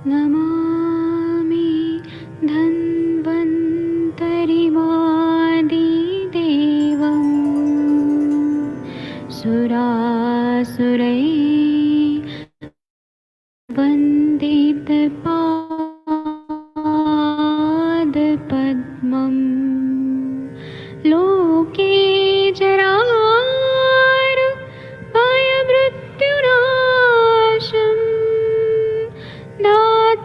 नमामि धन्वन्तरिमादिदेवं सुरासुरैर्वन्दितपादपद्मं लोके जरामृत्युनाशं दातारमीशं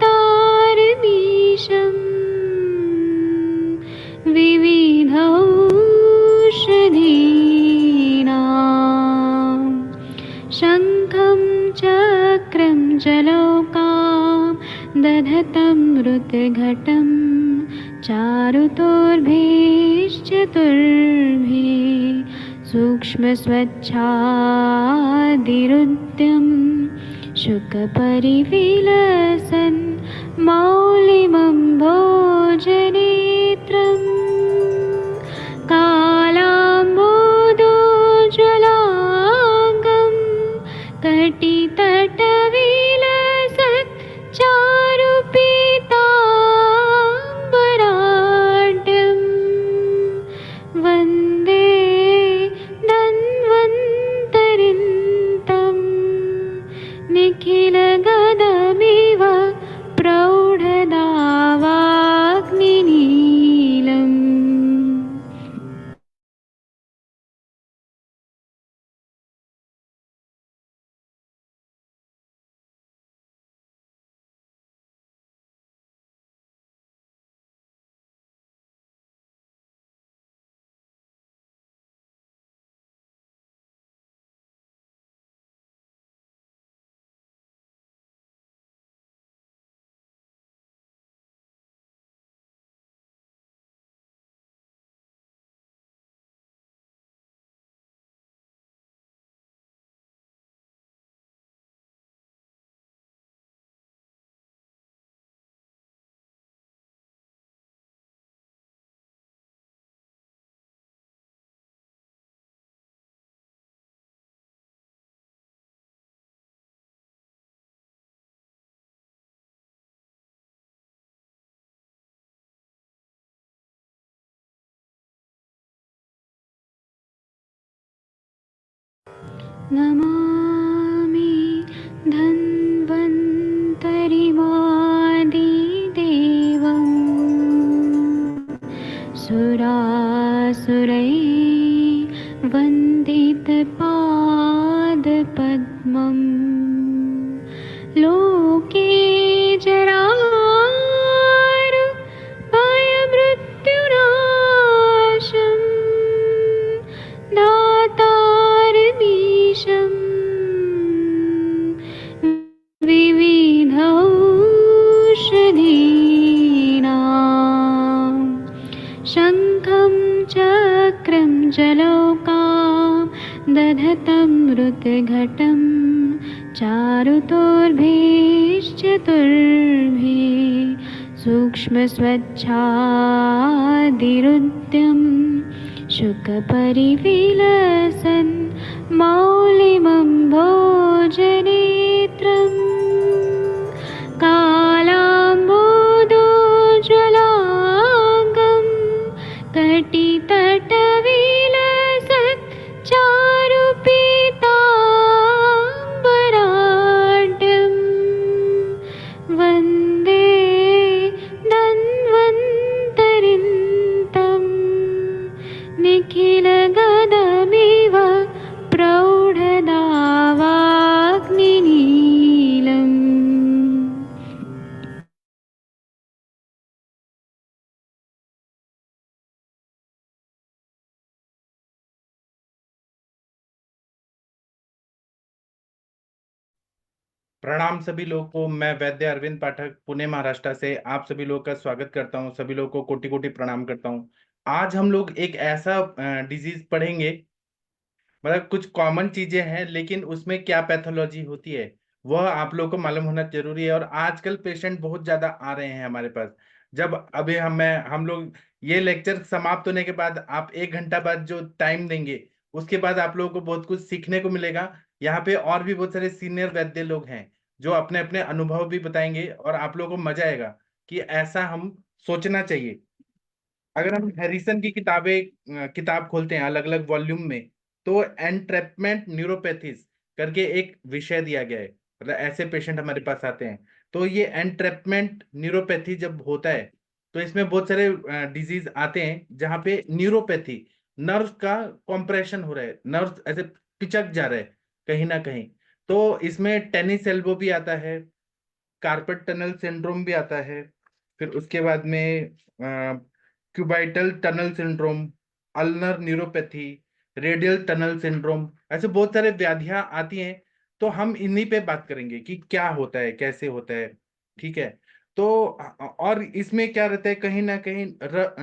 विविधौषधीनां शङ्खं चक्रं जलौकां दधतं मृतघटं चारुतोर्भिश्चतुर्भिः सूक्ष्मस्वच्छादिरुद्यं शुकपरिविलसन् मौलिमम्भोजनेत्रं कालाम्बोदोज्ज्वलाङ्गं कटितटविलसत् चारुपीताम्बराढ्यं वन्दे धन्वन्तरिन्तं निखिलगदमिव प्रौढदावाग्निनीलम्। नमामि धन्वन्तरिमादिदेवं सुरासुरैर्वन्दितपादपद्मं लोके जरामृत्युनाशं दातारमीशं विविधौषधीनां शङ्खं चक्रं जलौकां दधतं मृतघटं चारुतोर्भिश्चतुर्भिः सूक्ष्मस्वच्छादिरुद्यं शुकपरिविलसन् मौलिमम्भोजनेत्रं कालाम्बोदोज्ज्वलाङ्गं कटितटविलसत् चारुपीताम्बराढ्यं वन्दे धन्वन्तरिन्तं निखिलगदमिव प्रौढदावाग्निनीलम्। प्रणाम सभी लोगों को। मैं वैद्य अरविंद पाठक पुणे महाराष्ट्र से आप सभी लोगों का स्वागत करता हूं। सभी लोगों को कोटि कोटि प्रणाम करता हूं। आज हम लोग एक ऐसा डिजीज पढ़ेंगे, मतलब कुछ कॉमन चीजें हैं लेकिन उसमें क्या पैथोलॉजी होती है वह आप लोगों को मालूम होना जरूरी है। और आजकल पेशेंट बहुत ज्यादा आ रहे हैं हमारे पास। जब अभी हम लोग ये लेक्चर समाप्त होने के बाद आप 1 घंटा बाद जो टाइम देंगे उसके बाद आप लोगों को बहुत कुछ सीखने को मिलेगा। यहाँ पे और भी बहुत सारे सीनियर वैद्य लोग हैं जो अपने अपने अनुभव भी बताएंगे और आप लोगों को मजा आएगा कि ऐसा हम सोचना चाहिए। अगर हम हैरिसन की किताब खोलते हैं अलग अलग वॉल्यूम में, तो एंट्रैपमेंट न्यूरोपैथीज करके एक विषय दिया गया है। मतलब ऐसे पेशेंट हमारे पास आते हैं, तो ये एंट्रैपमेंट न्यूरोपैथी जब होता है तो इसमें बहुत सारे डिजीज आते हैं जहाँ पे न्यूरोपैथी, नर्व का कॉम्प्रेशन हो रहा है, नर्व ऐसे पिचक जा रहा है कहीं ना कहीं। तो इसमें टेनिस एल्बो भी आता है, कार्पेट टनल सिंड्रोम भी आता है, फिर उसके बाद में cubital tunnel syndrome, ulnar neuropathy, radial tunnel syndrome, ऐसे बहुत सारे व्याधियां आती हैं। तो हम इन्हीं पे बात करेंगे कि क्या होता है, कैसे होता है। ठीक है। तो और इसमें क्या रहता है, कहीं ना कहीं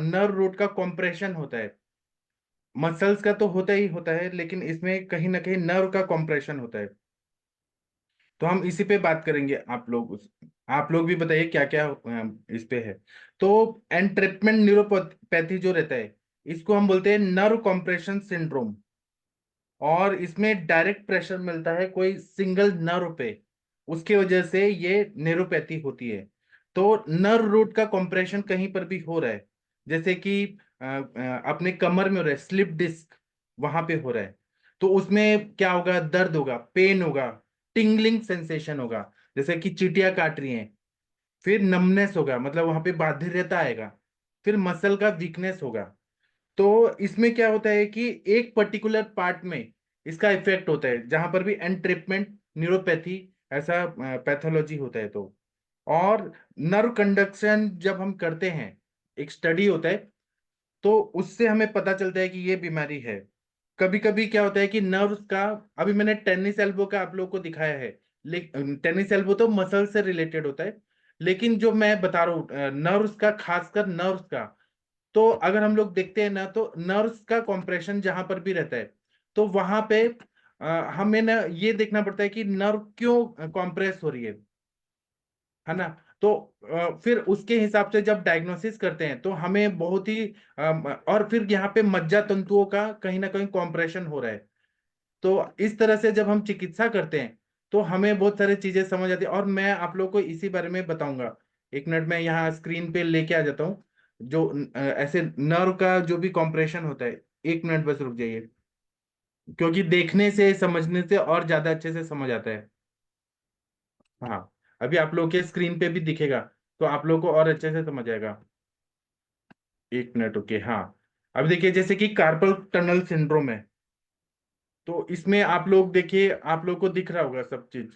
नर्व रूट का कॉम्प्रेशन होता है। मसल्स का तो होता ही होता है, लेकिन इसमें कहीं ना कहीं नर्व का कॉम्प्रेशन होता है। तो हम इसी पे बात करेंगे। आप लोग भी बताइए क्या क्या इस पे है। तो एंट्रेपमेंट न्यूरोपैथी जो रहता है, इसको हम बोलते हैं नर्व कॉम्प्रेशन सिंड्रोम। और इसमें डायरेक्ट प्रेशर मिलता है कोई सिंगल नर्व पे, उसके वजह से ये न्यूरोपैथी होती है। तो नर्व रूट का कॉम्प्रेशन कहीं पर भी हो रहा है, जैसे कि अपने कमर में हो रहा है, स्लिप डिस्क वहां पे हो रहा है, तो उसमें क्या होगा, दर्द होगा, पेन होगा, टिंगलिंग सेंसेशन होगा, जैसे कि चींटियां काट रही हैं। फिर नमनेस होगा, मतलब वहां पे बाधिरता आएगा। फिर मसल का वीकनेस होगा। तो इसमें क्या होता है कि एक पर्टिकुलर पार्ट में इसका इफेक्ट होता है, जहां पर भी एंट्रिपमेंट न्यूरोपैथी ऐसा पैथोलॉजी होता है। तो और नर्व कंडक्शन जब हम करते हैं, एक स्टडी होता है, तो उससे हमें पता चलता है कि ये बीमारी है। कभी कभी क्या होता है कि नर्व्स का, अभी मैंने टेनिस एल्बो का आप लोगों को दिखाया है, लेकिन टेनिस एल्बो तो मसल से रिलेटेड होता है। लेकिन जो मैं बता रहा हूँ नर्व्स का, खासकर नर्व्स का, तो अगर हम लोग देखते हैं ना, तो नर्व्स का कॉम्प्रेशन जहां पर भी रहता है, तो वहां पे हमें ना ये देखना पड़ता है कि नर्व क्यों कॉम्प्रेस हो रही है ना। तो फिर उसके हिसाब से जब डायग्नोसिस करते हैं तो हमें बहुत ही और फिर यहाँ पे मज्जा तंतुओं का कहीं ना कहीं कॉम्प्रेशन हो रहा है। तो इस तरह से जब हम चिकित्सा करते हैं तो हमें बहुत सारी चीजें समझ आती है, और मैं आप लोग को इसी बारे में बताऊंगा। एक मिनट में यहाँ स्क्रीन पे लेके आ जाता हूँ, जो ऐसे नर्व का जो भी कॉम्प्रेशन होता है। एक मिनट बस रुक जाइए, क्योंकि देखने से समझने से और ज्यादा अच्छे से समझ आता है। हाँ, अभी आप लोग के स्क्रीन पे भी दिखेगा, तो आप लोग को और अच्छे से समझ आएगा। एक मिनट, ओके। हाँ, अब देखिए जैसे कि कार्पल टनल सिंड्रोम है, तो इसमें आप लोग देखिए, आप लोग को दिख रहा होगा सब चीज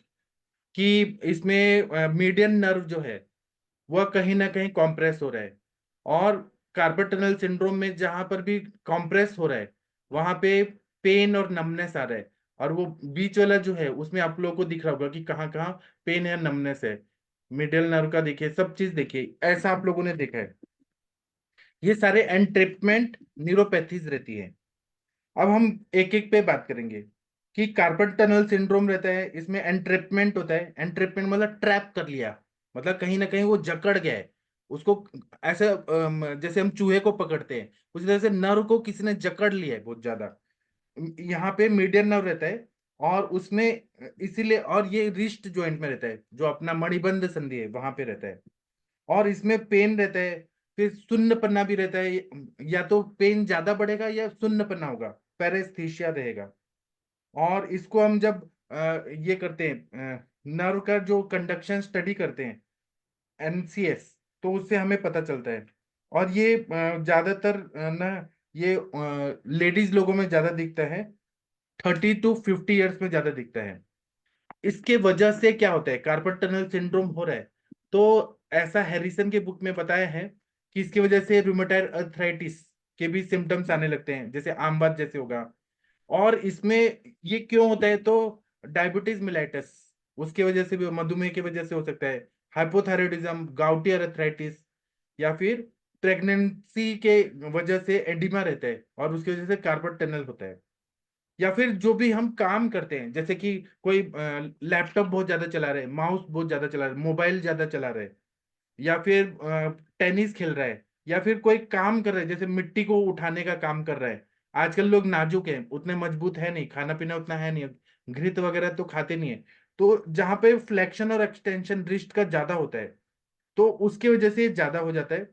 कि इसमें मीडियन नर्व जो है वह कहीं ना कहीं कॉम्प्रेस हो रहा है। और कार्पल टनल सिंड्रोम में जहां पर भी कॉम्प्रेस हो रहा है, वहां पे पेन और नमनेस आ रहा है। और वो बीच वाला जो है उसमें आप लोगों को दिख रहा होगा कि कहाँ कहाँ पेन है, नमनेस है। मिडियल नर्व का देखिए, सब चीज देखिए, ऐसा आप लोगों ने देखा है। ये सारे एंट्रिपमेंट न्यूरोपैथीज रहती है। अब हम एक एक पे बात करेंगे कि कार्पल टनल सिंड्रोम रहता है, इसमें एंट्रेपमेंट होता है। एंट्रेपमेंट मतलब ट्रैप कर लिया, मतलब कहीं ना कहीं वो जकड़ गया है उसको, ऐसे जैसे हम चूहे को पकड़ते हैं, उसी तरह से नर्व को किसी ने जकड़ लिया है बहुत ज्यादा। यहाँ पे मीडियन नर्व रहता है, और उसमें इसीलिए, और ये रिस्ट जॉइंट में रहता है, जो अपना मणिबंध संधि है वहां पे रहता है। और इसमें पेन रहता है, फिर सुन्नपन्ना भी रहता है। या तो पेन ज्यादा बढ़ेगा या सुन्नपन्ना होगा, पैरेस्थीसिया रहेगा। और इसको हम जब ये करते हैं, नर्व का जो कंडक्शन स्टडी करते हैं, एनसीएस, तो उससे हमें पता चलता है। और ये ज्यादातर ना, ये लेडीज लोगों में ज्यादा दिखता है, 30 to 50 ईयर्स में ज्यादा दिखता है। इसके वजह से क्या होता है, कार्पल टनल सिंड्रोम हो रहा है, तो ऐसा हैरिसन के बुक में बताया है कि इसकी वजह से रूमेटाइड अर्थराइटिस के भी सिम्टम्स आने लगते हैं, जैसे आम बात जैसे होगा। और इसमें ये क्यों होता है, तो डायबिटीज मिलाइटस, उसके वजह से भी, मधुमेह की वजह से हो सकता है, हाइपोथायराइडिज्म, गाउटी अर्थराइटिस, या फिर प्रेगनेंसी के वजह से एडिमा रहता है और उसकी वजह से कार्पल टनल होता है। या फिर जो भी हम काम करते हैं, जैसे कि कोई लैपटॉप बहुत ज्यादा चला रहे, माउस बहुत ज्यादा चला रहे, मोबाइल ज्यादा चला रहे, या फिर टेनिस खेल रहा है, या फिर कोई काम कर रहा है, जैसे मिट्टी को उठाने का काम कर रहा है। आजकल लोग नाजुक हैं, उतने मजबूत है नहीं, खाना पीना उतना है नहीं, घृत वगैरह तो खाते नहीं है, तो जहां पे फ्लेक्शन और एक्सटेंशन रिस्ट का ज्यादा होता है तो उसकी वजह से ये ज्यादा हो जाता है।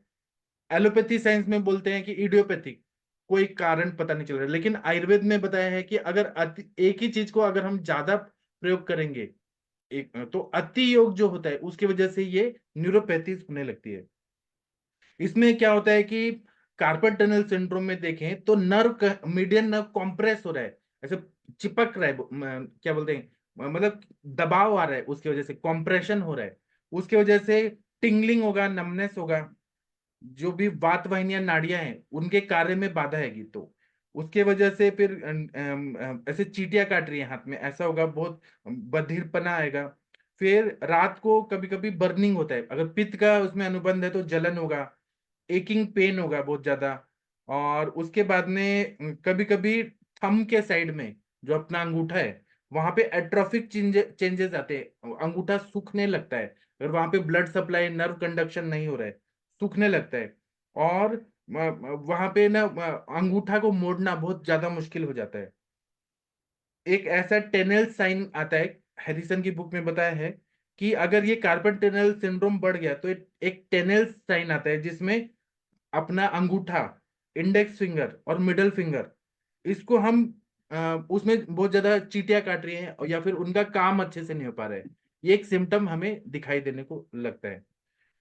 एलोपैथी साइंस में बोलते हैं कि इडियोपैथिक, कोई कारण पता नहीं चल रहा है। लेकिन आयुर्वेद में बताया है कि अगर एक ही चीज को अगर हम ज्यादा प्रयोग करेंगे एक तो अति योग जो होता है उसकी वजह से ये न्यूरोपैथीज होने लगती है। इसमें क्या होता है कि कार्पल टनल सिंड्रोम में देखें तो नर्व, मीडियन नर्व कॉम्प्रेस हो रहा है, ऐसे चिपक रहा है, क्या बोलते हैं, मतलब दबाव आ रहा है, उसकी वजह से कॉम्प्रेशन हो रहा है, उसकी वजह से टिंगलिंग होगा, नमनेस होगा, जो भी वात वाहिनियां नाड़ियां हैं उनके कार्य में बाधा आएगी। तो उसके वजह से फिर ऐसे चींटियां काट रही है हाथ में ऐसा होगा, बहुत बधिरपना आएगा। फिर रात को कभी कभी बर्निंग होता है, अगर पित्त का उसमें अनुबंध है तो जलन होगा, एकिंग पेन होगा बहुत ज्यादा। और उसके बाद में कभी कभी थंब के साइड में जो अपना अंगूठा है वहां पे एट्रोफिक चेंजेस आते हैं, अंगूठा सूखने लगता है, अगर वहां पे ब्लड सप्लाई नर्व कंडक्शन नहीं हो रहा है सूखने लगता है। और वहां पे ना अंगूठा को मोड़ना बहुत ज्यादा मुश्किल हो जाता है। एक ऐसा टेनल साइन आता है, हैरिसन की बुक में बताया है कि अगर ये कार्पल टनल सिंड्रोम बढ़ गया तो एक टेनल साइन आता है जिसमें अपना अंगूठा, इंडेक्स फिंगर और मिडल फिंगर, इसको हम उसमें बहुत ज्यादा चींटियां काट रही हैं या फिर उनका काम अच्छे से नहीं हो पा रहा है, ये एक सिम्टम हमें दिखाई देने को लगता है।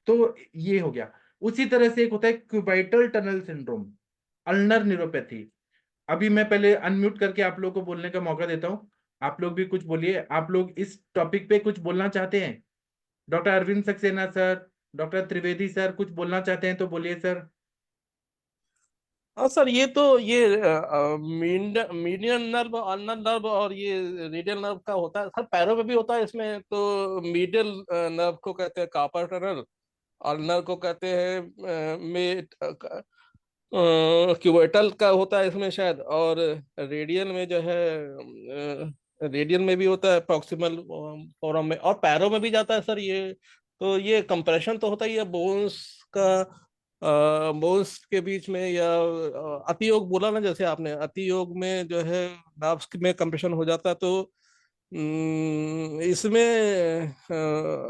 तो ये हो गया। उसी तरह से एक होता है cubital tunnel syndrome, ulnar neuropathy. अभी मैं पहले अनम्यूट करके आप लोगों को बोलने का मौका देता हूं, आप लोग भी कुछ बोलिए, आप लोग इस टॉपिक पे कुछ बोलना चाहते हैं। Doctor Arvind Saxena sir, doctor Trivedi sir कुछ बोलना चाहते हैं तो बोलिए सर। हाँ सर, ये तो ये मीडियन नर्व, अल्नर नर्व और ये रेडियल नर्व का होता है सर, पैरों में भी होता है इसमें। तो मीडियल नर्व को कहते हैं कार्पल टनल, अल्नर को कहते हैं क्यूबोइटल का होता है इसमें शायद, और रेडियल में जो है रेडियल में भी होता है प्रॉक्सिमल फोरम में, और पैरों में भी जाता है सर ये। तो ये कंप्रेशन तो होता ही है बोन्स का, बोन्स के बीच में, या अति योग बोला ना जैसे आपने, अति योग में जो है नर्व्स में कंप्रेशन हो जाता है। तो इसमें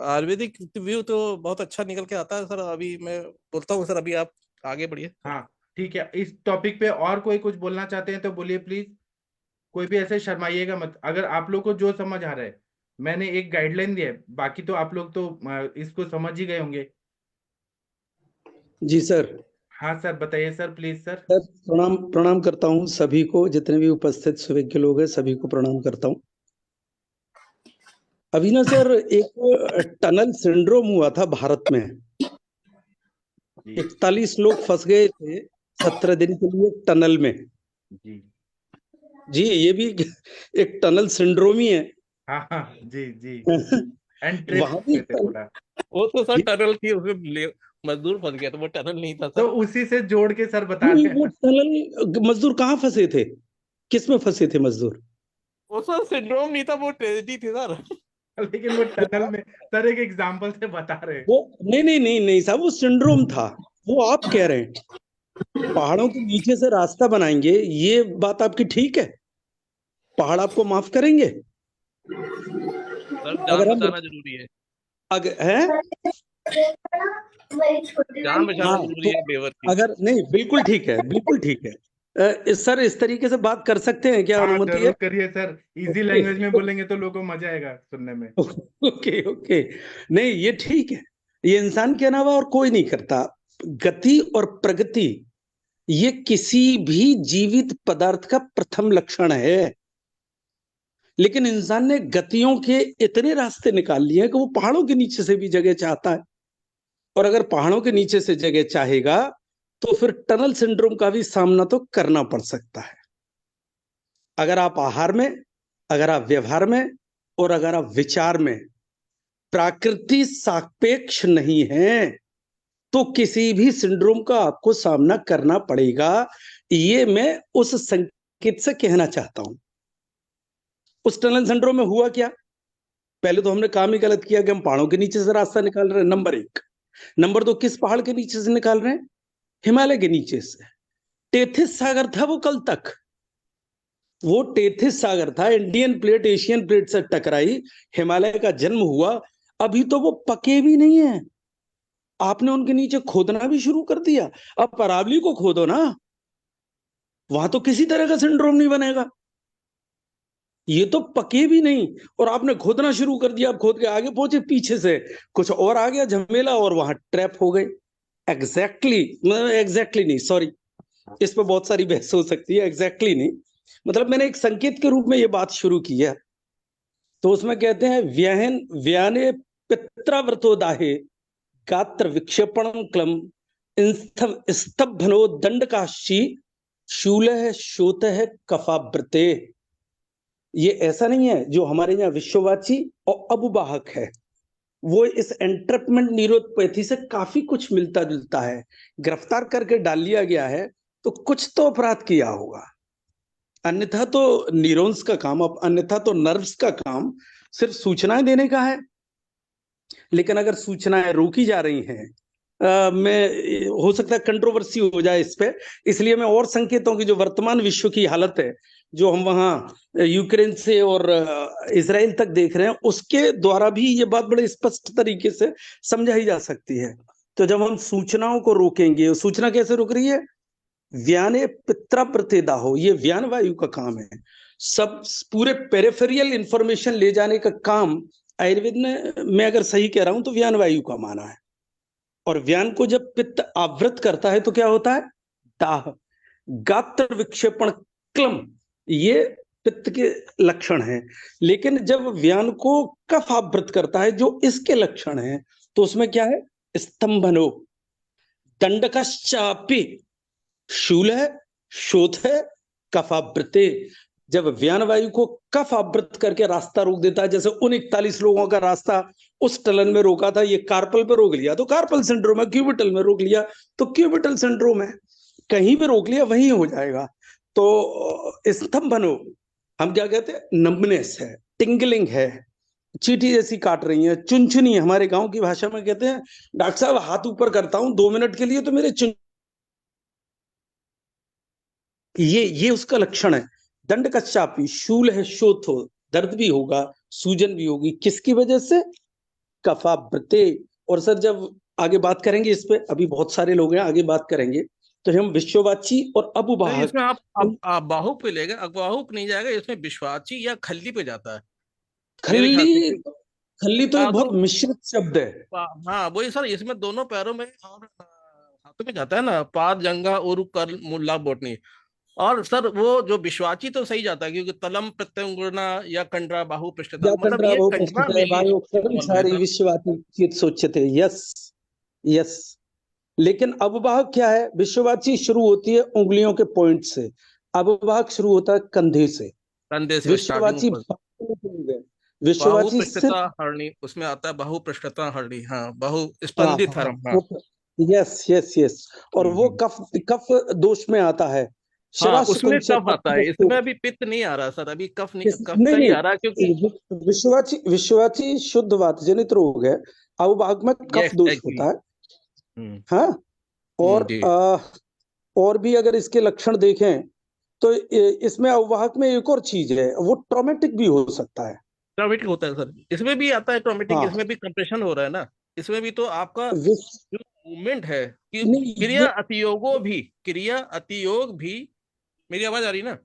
आयुर्वेदिक व्यू तो बहुत अच्छा निकल के आता है सर। अभी मैं बोलता हूँ सर, अभी आप आगे बढ़िए। हाँ ठीक है, इस टॉपिक पे और कोई कुछ बोलना चाहते हैं तो बोलिए प्लीज। कोई भी ऐसे शर्माइएगा मत, अगर आप लोग को जो समझ आ रहा है, मैंने एक गाइडलाइन दिया है, बाकी तो आप लोग तो इसको समझ ही गए होंगे। जी सर। हाँ सर बताइए सर, प्लीज सर। सर प्रणाम प्रणाम करता हूँ सभी को, जितने भी उपस्थित सुविज्ञ लोग हैं सभी को प्रणाम करता हूँ। अभी ना सर एक टनल सिंड्रोम हुआ था भारत में, 41 लोग फंस गए थे 17 दिन के लिए टनल में। जी जी ये भी एक टनल सिंड्रोम ही है। हाँ हाँ जी जी। वहां भी थोड़ा वो तो सर टनल थी, उसमें मजदूर फंस गया, तो वो टनल नहीं था तो सर। उसी से जोड़ के सर बता नहीं, रहे वो हैं। टनल मजदूर कहाँ फंसे थे, किस में फंसे थे मजदूर? वो सर सिंड्रोम नहीं था, वो ट्रेजेडी थी सर। लेकिन वो टनल में सर एक एग्जांपल से बता रहे हैं। वो नहीं नहीं नहीं नहीं साहब, वो सिंड्रोम था। वो आप कह रहे हैं पहाड़ों के नीचे से रास्ता बनाएंगे, ये बात आपकी ठीक है, पहाड़ आपको माफ करेंगे। सर जान अगर हम बचाना जरूरी है, अगर है जान बचाना हाँ जरूरी तो है बेवर की। अगर नहीं, बिल्कुल ठीक है, बिल्कुल ठीक है। सर इस तरीके से बात कर सकते हैं क्या, हाँ अनुमति जरूर है? करिए सर, इजी लैंग्वेज में बोलेंगे तो लोगों को मजा आएगा सुनने में। ओके ओके, नहीं ये ठीक है, ये इंसान के अलावा और कोई नहीं करता। गति और प्रगति ये किसी भी जीवित पदार्थ का प्रथम लक्षण है। लेकिन इंसान ने गतियों के इतने रास्ते निकाल लिए हैं कि वो पहाड़ों के नीचे से भी जगह चाहता है, और अगर पहाड़ों के नीचे से जगह चाहेगा तो फिर टनल सिंड्रोम का भी सामना तो करना पड़ सकता है। अगर आप आहार में, अगर आप व्यवहार में, और अगर आप विचार में प्रकृति सापेक्ष नहीं है तो किसी भी सिंड्रोम का आपको सामना करना पड़ेगा। ये मैं उस संकेत से कहना चाहता हूं। उस टनल सिंड्रोम में हुआ क्या? पहले तो हमने काम ही गलत किया कि हम पहाड़ों के नीचे से रास्ता निकाल रहे हैं, नंबर 1। नंबर 2, किस पहाड़ के नीचे से निकाल रहे हैं? हिमालय के नीचे से। टेथिस सागर था वो कल तक, वो टेथिस सागर था, इंडियन प्लेट एशियन प्लेट से टकराई, हिमालय का जन्म हुआ। अभी तो वो पके भी नहीं है, आपने उनके नीचे खोदना भी शुरू कर दिया। अब अरावली को खोदो ना, वहां तो किसी तरह का सिंड्रोम नहीं बनेगा। ये तो पके भी नहीं और आपने खोदना शुरू कर दिया। अब खोद के आगे पहुंचे, पीछे से कुछ और आ गया झमेला और वहां ट्रैप हो गए। एग्जैक्टली नहीं, सॉरी, इस पर बहुत सारी बहस हो सकती है। एग्जैक्टली नहीं, मतलब मैंने एक संकेत के रूप में ये बात शुरू की है। तो उसमें कहते हैं व्यहन व्याने पित्राव्रतोदाहे गात्र विक्षेपण क्लम स्तभनो दंड काशी शूल शोत कफाव्रते। ये ऐसा नहीं है जो हमारे यहाँ विश्ववाची और अबुवाहक है, वो इस एंट्रैपमेंट न्यूरोपैथी से काफी कुछ मिलता जुलता है। गिरफ्तार करके डाल लिया गया है तो कुछ तो अपराध किया होगा, अन्यथा तो न्यूरॉन्स का काम, अब अन्यथा तो नर्व्स का काम सिर्फ सूचनाएं देने का है। लेकिन अगर सूचनाएं रोकी जा रही हैं, मैं हो सकता है कंट्रोवर्सी हो जाए इस पे, इसलिए मैं और संकेतों की जो वर्तमान विश्व की हालत है, जो हम वहां यूक्रेन से और इजराइल तक देख रहे हैं, उसके द्वारा भी ये बात बड़े स्पष्ट तरीके से समझाई जा सकती है। तो जब हम सूचनाओं को रोकेंगे, सूचना कैसे रुक रही है? व्याने पित्रा प्रतिदाहो, ये व्यान वायु का काम है। सब पूरे पेरिफेरियल इंफॉर्मेशन ले जाने का काम आयुर्वेद ने, मैं अगर सही कह रहा हूं तो व्यान वायु का माना है। और व्यान को जब पित्त आवृत करता है तो क्या होता है? दाह, गात्र विक्षेपण क्लम, ये पित्त के लक्षण हैं। लेकिन जब व्यान को कफ आवृत करता है, जो इसके लक्षण हैं, तो उसमें क्या है? स्तंभनो दंडकश्चापि शूल है शोथ है कफावृते। जब व्यान वायु को कफ आवृत करके रास्ता रोक देता है, जैसे उन 41 लोगों का रास्ता उस टलन में रोका था, ये कार्पल पे रोक लिया तो कार्पल सिंड्रोम है, क्यूबिटल में रोक लिया तो क्यूबिटल सिंड्रोम है, कहीं भी रोक लिया वहीं हो जाएगा। तो स्तंभनो, हम क्या कहते हैं? नंबनेस है, टिंगलिंग है, चींटी जैसी काट रही है, चुनचुनी, हमारे गांव की भाषा में कहते हैं डॉक्टर साहब हाथ ऊपर करता हूं 2 मिनट के लिए तो मेरे ये उसका लक्षण है। दंड का चापी, शूल है शोथ हो, दर्द भी होगा, सूजन भी होगी, किसकी वजह से? कफाव्रते। और सर जब आगे बात करेंगे इस पे, अभी बहुत सारे लोग हैं, आगे बात करेंगे, तो हम विश्ववाची और अबुवाहक, इसमें आप बाहुक पे ले गए, अबाहुक नहीं जाएगा, इसमें विश्वाची या खल्ली पे जाता है मेरे ख्याल से। खल्ली, खल्ली तो एक बहुत मिश्रित शब्द है। हाँ वही सर, इसमें दोनों पैरों में और हाथों में जाता है ना, पाद जंगा उरु कर मूला बोटनी। और सर वो जो विश्वाची तो सही जाता है, क्योंकि तलम प्रत्यंगुणा या कंडरा बाहु पृष्ठतल, मतलब ये कंडरा मिली इन्वॉल्व है सर। विश्ववाची चित सोचते, यस यस। लेकिन अबवाहक क्या है? विश्ववाची शुरू होती है उंगलियों के पॉइंट से, अबवाहक शुरू होता है कंधे से। कंधे से विश्ववाची बाहु विश्ववाची सिर्फ, पृष्ठता हरणी, उसमें आता है बाहु पृष्ठता हरणी, हाँ बाहु स्पंदित हरम, हाँ यस यस यस। और वो कफ कफ दोष में आता है। हाँ उसमें कफ आता है, इसमें अभी पित्त नहीं आ रहा सर, अभी कफ नहीं, कफ का ही आ रहा है, क्योंकि विश्ववाची शुद्ध वात जनित रोग है, अवभाग में कफ दोष होता है। हाँ, और भी अगर इसके लक्षण देखें तो इसमें अववाहक में एक और चीज है, वो ट्रॉमेटिक भी हो सकता है। ट्रॉमेटिक होता है सर, इसमें भी आता है ट्रॉमेटिक, हाँ, इसमें भी कंप्रेशन हो रहा है ना, इसमें भी तो आपका विश, जो मूवमेंट है कि नहीं, क्रिया अतियोग भी, मेरी आवाज आ रही ना?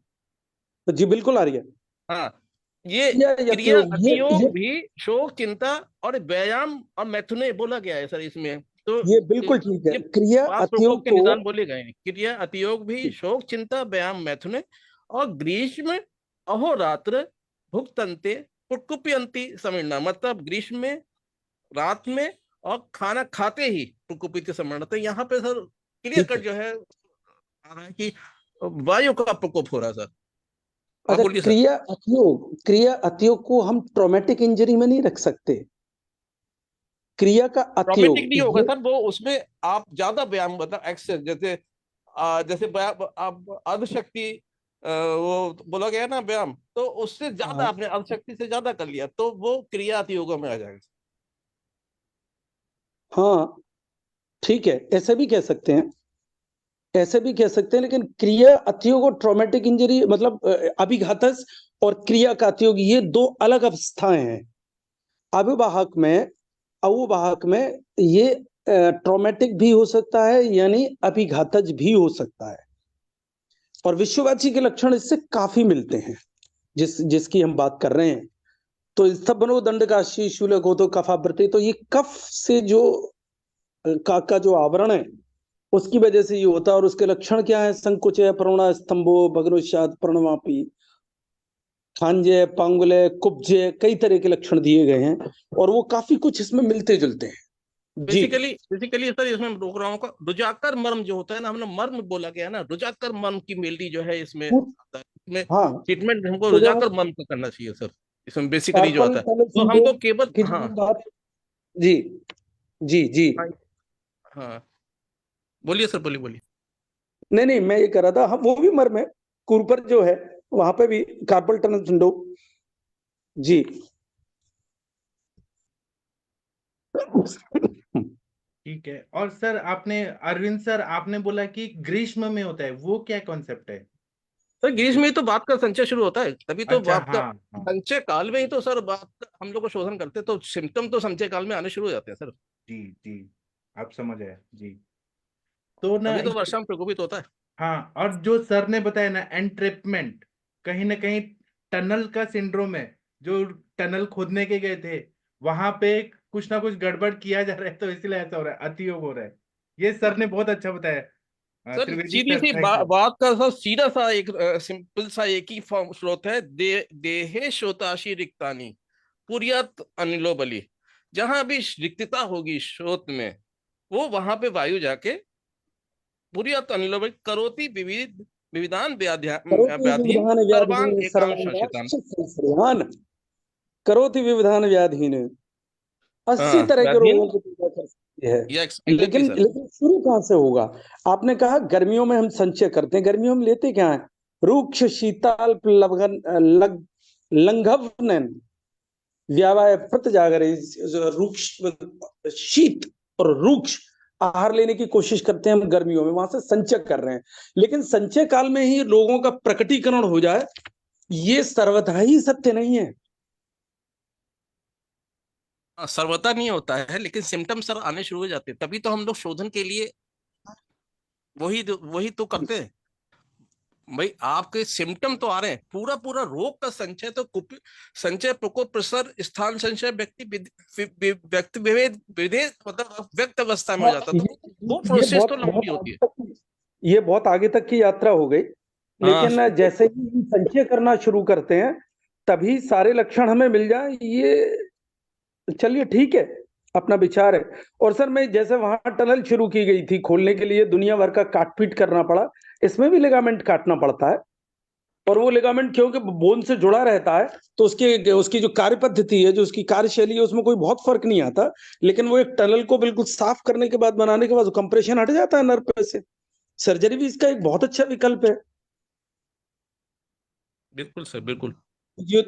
जी बिल्कुल आ रही है। हाँ, ये क्रिया क्रिया अतियोग, अतियोग भी शोक चिंता और व्यायाम और मैथुने बोला गया है सर इसमें। तो ये बिल्कुल ठीक है। ये क्रिया 5 प्रकोप अतियोग के को, निदान बोले गए हैं, क्रिया अतियोग भी शोक चिंता व्यायाम मैथुने और ग्रीष्म अहोरात्र भुक्तंते प्रकुप्यंती समिरना, मतलब ग्रीष्म में, रात में और खाना खाते ही प्रकुपित समिरना। तो यहाँ पे सर क्लियर कट जो है आ रहा है कि वायु का प्रकोप हो रहा है सर। आप अच्छा, बोलिए सर। क्रिया अतियोग को हम ट्रॉमेटिक इंजरी में नहीं रख सकते। क्रिया का अतियोग ट्रॉमेटिक नहीं होगा सर, वो उसमें आप ज्यादा व्यायाम, मतलब एक्सेस, जैसे आप अर्धशक्ति, वो बोला गया ना व्यायाम, तो उससे ज्यादा आपने अर्धशक्ति से ज्यादा कर लिया तो वो क्रिया अतियोगों में आ जाएगा। हाँ ठीक है, ऐसा भी कह सकते हैं। ऐसे भी कह सकते हैं, लेकिन क्रिया अतियोग और ट्रॉमेटिक इंजरी मतलब अभिघातज और क्रिया का अतियोग, ये दो अलग अवस्थाएं हैं। अववाहक में ये ट्रॉमेटिक भी हो सकता है, यानी अभिघातज भी हो सकता है, और विश्ववाची के लक्षण इससे काफी मिलते हैं जिसकी हम बात कर रहे हैं। तो स्तंभनो दंडकाशी शूलक हो तो कफावृत्ति, तो ये कफ से जो का जो आवरण है उसकी वजह से ये होता है। और उसके लक्षण क्या है? संकुचय, प्रवणा, स्तंभो, भग्नोत्साद, प्रणवापी, खांजय, पांगुलय, कुब्जय, कई तरह के लक्षण दिए गए हैं, और वो काफी कुछ इसमें मिलते जुलते हैं। जी बेसिकली सर इसमें मैं रोक रहा हूँ, रुजाकर मर्म जो होता है ना, हमने मर्म बोला गया ना, रुजाकर मर्म की मेलडी जो है इसमें आता है। इसमें हाँ, ट्रीटमेंट हमको तो जब रुजाकर मर्म का करना चाहिए सर, इसमें बेसिकली जो कार्पल आता है टनल तो हमको सिंड्रोम केवल की जब हाँ हम बात, जी जी जी, हाँ हाँ बोलिए सर, बोलिए बोलिए। नहीं नहीं, मैं ये कह रहा था, हाँ वो भी मर्म है, कुरपर जो है वहां पे भी कार्पल टनल सिंड्रोम। जी ठीक है। और सर आपने, अरविंद सर आपने बोला कि ग्रीष्म में होता है, वो क्या कॉन्सेप्ट है? सर ग्रीष्म में ही तो बात का संचय शुरू होता है, तभी तो अच्छा, बात का हाँ हाँ, संचय काल में ही तो सर बात का हम लोग को शोधन करते, तो सिम्टम तो संचय काल में आने शुरू हो जाते हैं सर, जी जी, आप समझ आए जी। तो ना तभी तो वर्षा में प्रकोपित होता है। हाँ, और जो सर ने बताया ना एंट्रेपमेंट, कहीं ना कहीं टनल का सिंड्रोम है। जो टनल खोदने के गए थे, वहां पे कुछ ना कुछ गड़बड़ किया जा रहा है, तो इसलिए ऐसा हो रहा है, अतियोग हो रहा है। ये सर ने बहुत अच्छा बताया। सर त्रिवेदी सीधी सर, सी थैंक यू। बात का सर सीधा सा एक सिंपल सा एक ही फॉर्म स्रोत है, देहे शोताशी रिक्तानी पुरियत अनिलो बलि। जहां भी रिक्तता होगी श्रोत में, वो वहां पे वायु जाके पुरियत अनिलो बलि करोति विविध विविधान करोति व्याधीन विविधान सर्वान व्याधीन एकांश संशितान। सर्वांगाश्च संश्रयान, करोति विविधान व्याधीन, 80 हाँ तरह के व्याधीन, रोगों को पैदा कर सकती है। ये एग्जैक्टली लेकिन सर। लेकिन शुरू कहाँ से होगा? आपने कहा गर्मियों में हम संचय करते हैं, गर्मियों में लेते क्या है? रुक्ष शीतल प्लवगन लंघवनन व्यावाय प्रत जागरे, रुक्ष शीत और रुक्ष आहार लेने की कोशिश करते हैं हम गर्मियों में, वहां से संचय कर रहे हैं। लेकिन संचय काल में ही रोगों का प्रकटीकरण हो जाए, ये सर्वथा ही सत्य नहीं है। सर्वथा नहीं होता है, लेकिन सिम्टम सर आने शुरू हो जाते हैं, तभी तो हम लोग शोधन के लिए वही तो करते हैं। भाई आपके सिम्टम तो आ रहे हैं, पूरा पूरा रोग का संचय तो संचय, प्रकोप, प्रसर, स्थान संचय, व्यक्ति विभेद विभेद मतलब व्यक्त अवस्था में हो हाँ, जाता, तो वो ये प्रोसेस तो बहुत लंबी बहुत होती है। आगे तक, ये बहुत आगे तक की यात्रा हो गई। हाँ लेकिन जैसे ही हम संचय करना शुरू करते हैं, तभी सारे लक्षण हमें मिल जाए, ये चलिए ठीक है, अपना विचार है। और सर, मैं जैसे वहां टनल शुरू की गई थी खोलने के लिए, दुनिया भर का काटपीट करना पड़ा, इसमें भी लिगामेंट काटना पड़ता है। और वो लिगामेंट क्योंकि बोन से जुड़ा रहता है, तो उसकी जो कार्य पद्धति है, जो उसकी कार्यशैली है, उसमें कोई बहुत फर्क नहीं आता। लेकिन वो एक टनल को बिल्कुल साफ करने के बाद, बनाने के बाद कंप्रेशन हट जाता है नर्व पे से। सर्जरी भी इसका एक बहुत अच्छा विकल्प है। बिल्कुल सर, बिल्कुल।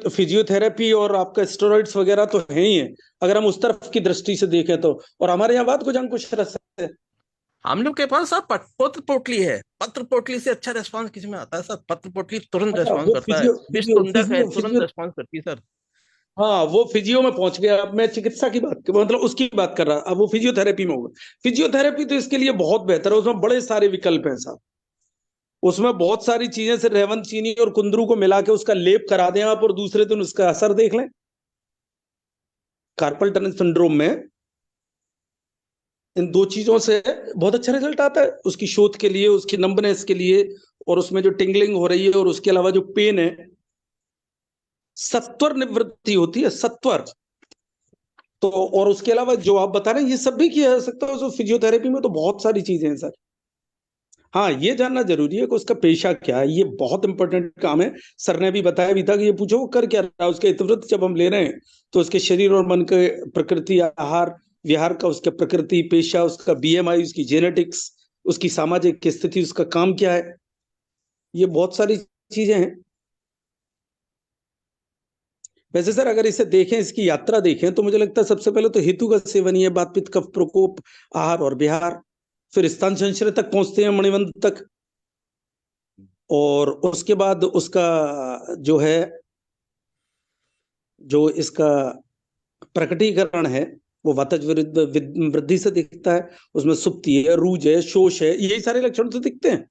फिजियोथेरेपी और आपका स्टेरॉइड्स वगैरह तो है ही है, अगर हम उस तरफ की दृष्टि से देखें तो। और हमारे यहाँ बात कुछ अंकुश रस है। हम लोग के पास सर पत्र पोटली है, पत्र पोटली से अच्छा रेस्पॉन्स किसी में आता है सर? पत्र पोटली तुरंत अच्छा, रेस्पॉन्स वो करता है, फिजियो विष फिजियो तुंडक है फिजियो तुरंत फिजियो रेस्पॉन्स करती है सर। हाँ, वो फिजियो में पहुंच गया। अब मैं चिकित्सा की बात, मतलब उसकी बात कर रहा, अब वो फिजियोथेरेपी में होगा। फिजियोथेरेपी तो इसके लिए बहुत बेहतर है, उसमें बड़े सारे विकल्प हैं साहब। उसमें बहुत सारी चीजें से रेवंत चीनी और कुंदरू को मिला के उसका लेप करा दें आप, और दूसरे दिन उसका असर देख लें। कार्पल टनल सिंड्रोम में इन दो चीजों से बहुत अच्छा रिजल्ट आता है, उसकी शोथ के लिए, उसकी नंबनेस के लिए, और उसमें जो टिंगलिंग हो रही है, और उसके अलावा जो पेन है, सत्वर निवृत्ति होती है, सत्वर। तो और उसके अलावा जो आप बता रहे हैं, ये सब भी किया जा सकता है। फिजियोथेरेपी में तो बहुत सारी चीजें हैं सर। हाँ, ये जानना जरूरी है कि उसका पेशा क्या है, ये बहुत इंपॉर्टेंट काम है। सर ने भी बताया भी था कि ये पूछो वो कर क्या रहा है, उसके इतिवृत्त जब हम ले रहे हैं, तो उसके शरीर और मन के प्रकृति, आहार विहार का, उसका प्रकृति, पेशा, उसका बीएमआई, उसकी जेनेटिक्स, उसकी सामाजिक स्थिति, उसका काम क्या है, ये बहुत सारी चीजें हैं। वैसे सर, अगर इसे देखें, इसकी यात्रा देखें, तो मुझे लगता है सबसे पहले तो हेतु का सेवन ही है, बात पित्त कफ प्रकोप, आहार और विहार। फिर स्तन संचय तक पहुंचते हैं, मणिबंध तक, और उसके बाद उसका जो है, जो इसका प्रकटीकरण है वो वातज वृद्धि से दिखता है। उसमें सुप्ति है, रूज है, शोष है, यही सारे लक्षण तो दिखते हैं।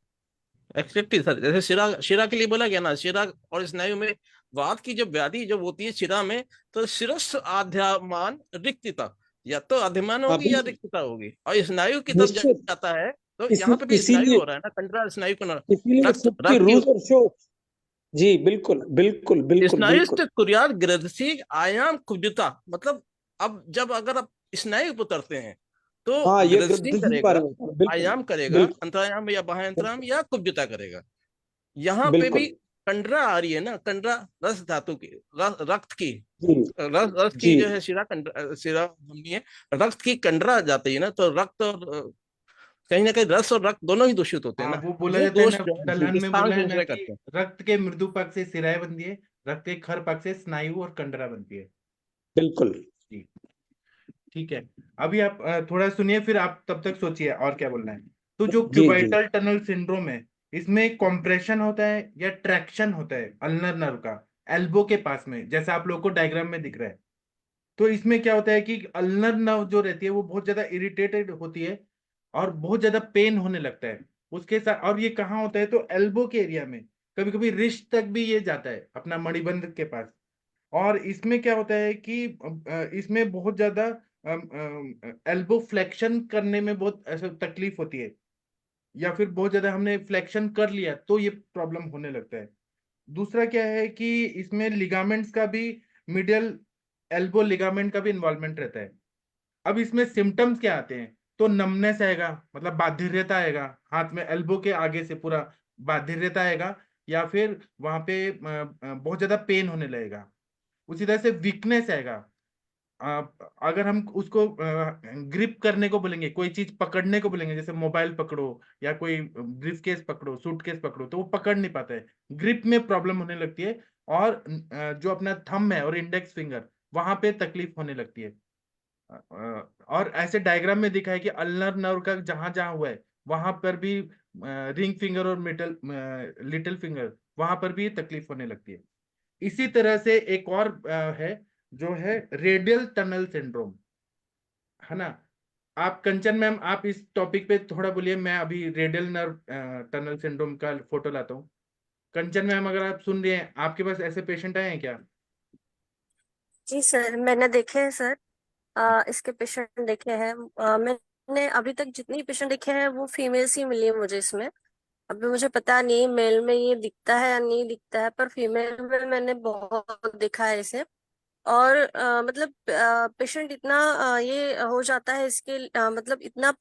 एक्जेक्टली सर, जैसे शिरा शिरा के लिए बोला गया ना, शिरा और स्नायु में वात की जब व्याधि जब होती है शिरा में, तो शिरस्त्र आद्यमान रिक्तता, या तो अधिमान हाँ होगी या बिल्कुल, रिक्तता होगी। और स्नायु की तरफ जब निश्चित। जाता है तो इसी यहाँ पे भी स्नायु इसीलिए हो रहा है ना, कंडरा स्नायु को इसीलिए रक्त सुप्ति, रक्त की रूज और शोष। जी बिल्कुल बिल्कुल बिल्कुल स्नायुस्थ बिल्कुल। कुर्यात ग्रंथि आयाम कुब्जता, मतलब अब जब अगर आप स्नायु पर उतरते हैं तो हाँ, ये ग्रंथि ग्रंथि के बारे करेगा, में बता रहा हूं। बिल्कुल आयाम करेगा, बिल्कुल अंतरायाम या बाह्यांतरायाम या कुब्जता करेगा। यहाँ पे भी बिल्कुल। कंडरा आ रही है ना, कंडरा रस धातु की, रक्त की, जी रक्त की जी जो है शिरा शिरा हमनी है, रक्त की कंडरा जाती है ना, तो रक्त और कहीं ना कहीं रस और रक्त दोनों ही दूषित होते हैं हाँ, ना, वो बोला वो जाता है दोष ना, जो दलहन है में स्थान बोला है ना संचय कि करते हैं। रक्त के मृदु पक्ष से सिराएं बनती है, रक्त के खर पक्ष से स्नायु और कंडरा बनती है। बिल्कुल। जी, ठीक है। अभी आप थोड़ा सुनिए, फिर आप तब तक सोचिए और क्या बोलना है। तो जो जी जी क्यूबाइटल टनल सिंड्रोम है, इसमें कॉम्प्रेशन होता है या ट्रैक्शन होता है अल्नर नर्व का, एल्बो के पास में, जैसा आप लोगों को डायग्राम में दिख रहा है। तो इसमें क्या होता है कि अल्नर नर्व जो रहती है वो बहुत ज्यादा इरिटेटेड होती है और बहुत ज्यादा पेन होने लगता है उसके साथ। और ये कहाँ होता है, तो एल्बो के एरिया में, कभी कभी रिस्ट तक भी ये जाता है, अपना मणिबंध के पास। और इसमें क्या होता है कि इसमें बहुत ज्यादा एल्बो फ्लेक्शन करने में बहुत ऐसा तकलीफ होती है, या फिर बहुत ज्यादा हमने फ्लेक्शन कर लिया तो ये प्रॉब्लम होने लगता है। दूसरा क्या है कि इसमें लिगामेंट्स का भी, मिडियल एल्बो लिगामेंट का भी इन्वॉल्वमेंट रहता है। अब इसमें सिम्टम्स क्या आते हैं, तो नमनेस आएगा, मतलब बाधिर्यता आएगा, हाथ में एल्बो के आगे से पूरा बाधिर्यता आएगा, या फिर वहां पे बहुत ज्यादा पेन होने लगेगा। उसी तरह से वीकनेस आएगा। अगर हम उसको ग्रिप करने को बोलेंगे, कोई चीज पकड़ने को बोलेंगे, जैसे मोबाइल पकड़ो या कोई ब्रीफ केस पकड़ो, सूटकेस पकड़ो, तो वो पकड़ नहीं पाता है, ग्रिप में प्रॉब्लम होने लगती है। और जो अपना थंब है और इंडेक्स फिंगर, वहां पे तकलीफ होने लगती है। और ऐसे डायग्राम में दिखा है कि अल्नर नर्व का जहां जहां हुआ है वहां पर भी रिंग फिंगर और मिडल लिटिल फिंगर, वहां पर भी तकलीफ होने लगती है। इसी तरह से एक और है, जो है रेडियल टनल सिंड्रोम, है ना। आप कंचन मैम, आप इस टॉपिक पे थोड़ा बोलिए, मैं अभी रेडियल नर्व टनल सिंड्रोम का फोटो लाता हूँ। कंचन मैम, अगर आप सुन रहे हैं, आपके पास ऐसे पेशेंट आए हैं क्या? जी सर, मैंने देखे हैं सर। इसके पेशेंट देखे हैं। मैंने अभी तक जितनी पेशेंट देखे हैं वो फीमेल्स ही मिली है मुझे इसमें। अभी मुझे पता नहीं मेल में ये दिखता है या नहीं दिखता है, पर फीमेल में मैंने बहुत देखा है इसे। और मतलब पेशेंट इतना ये हो जाता है इसके मतलब इतना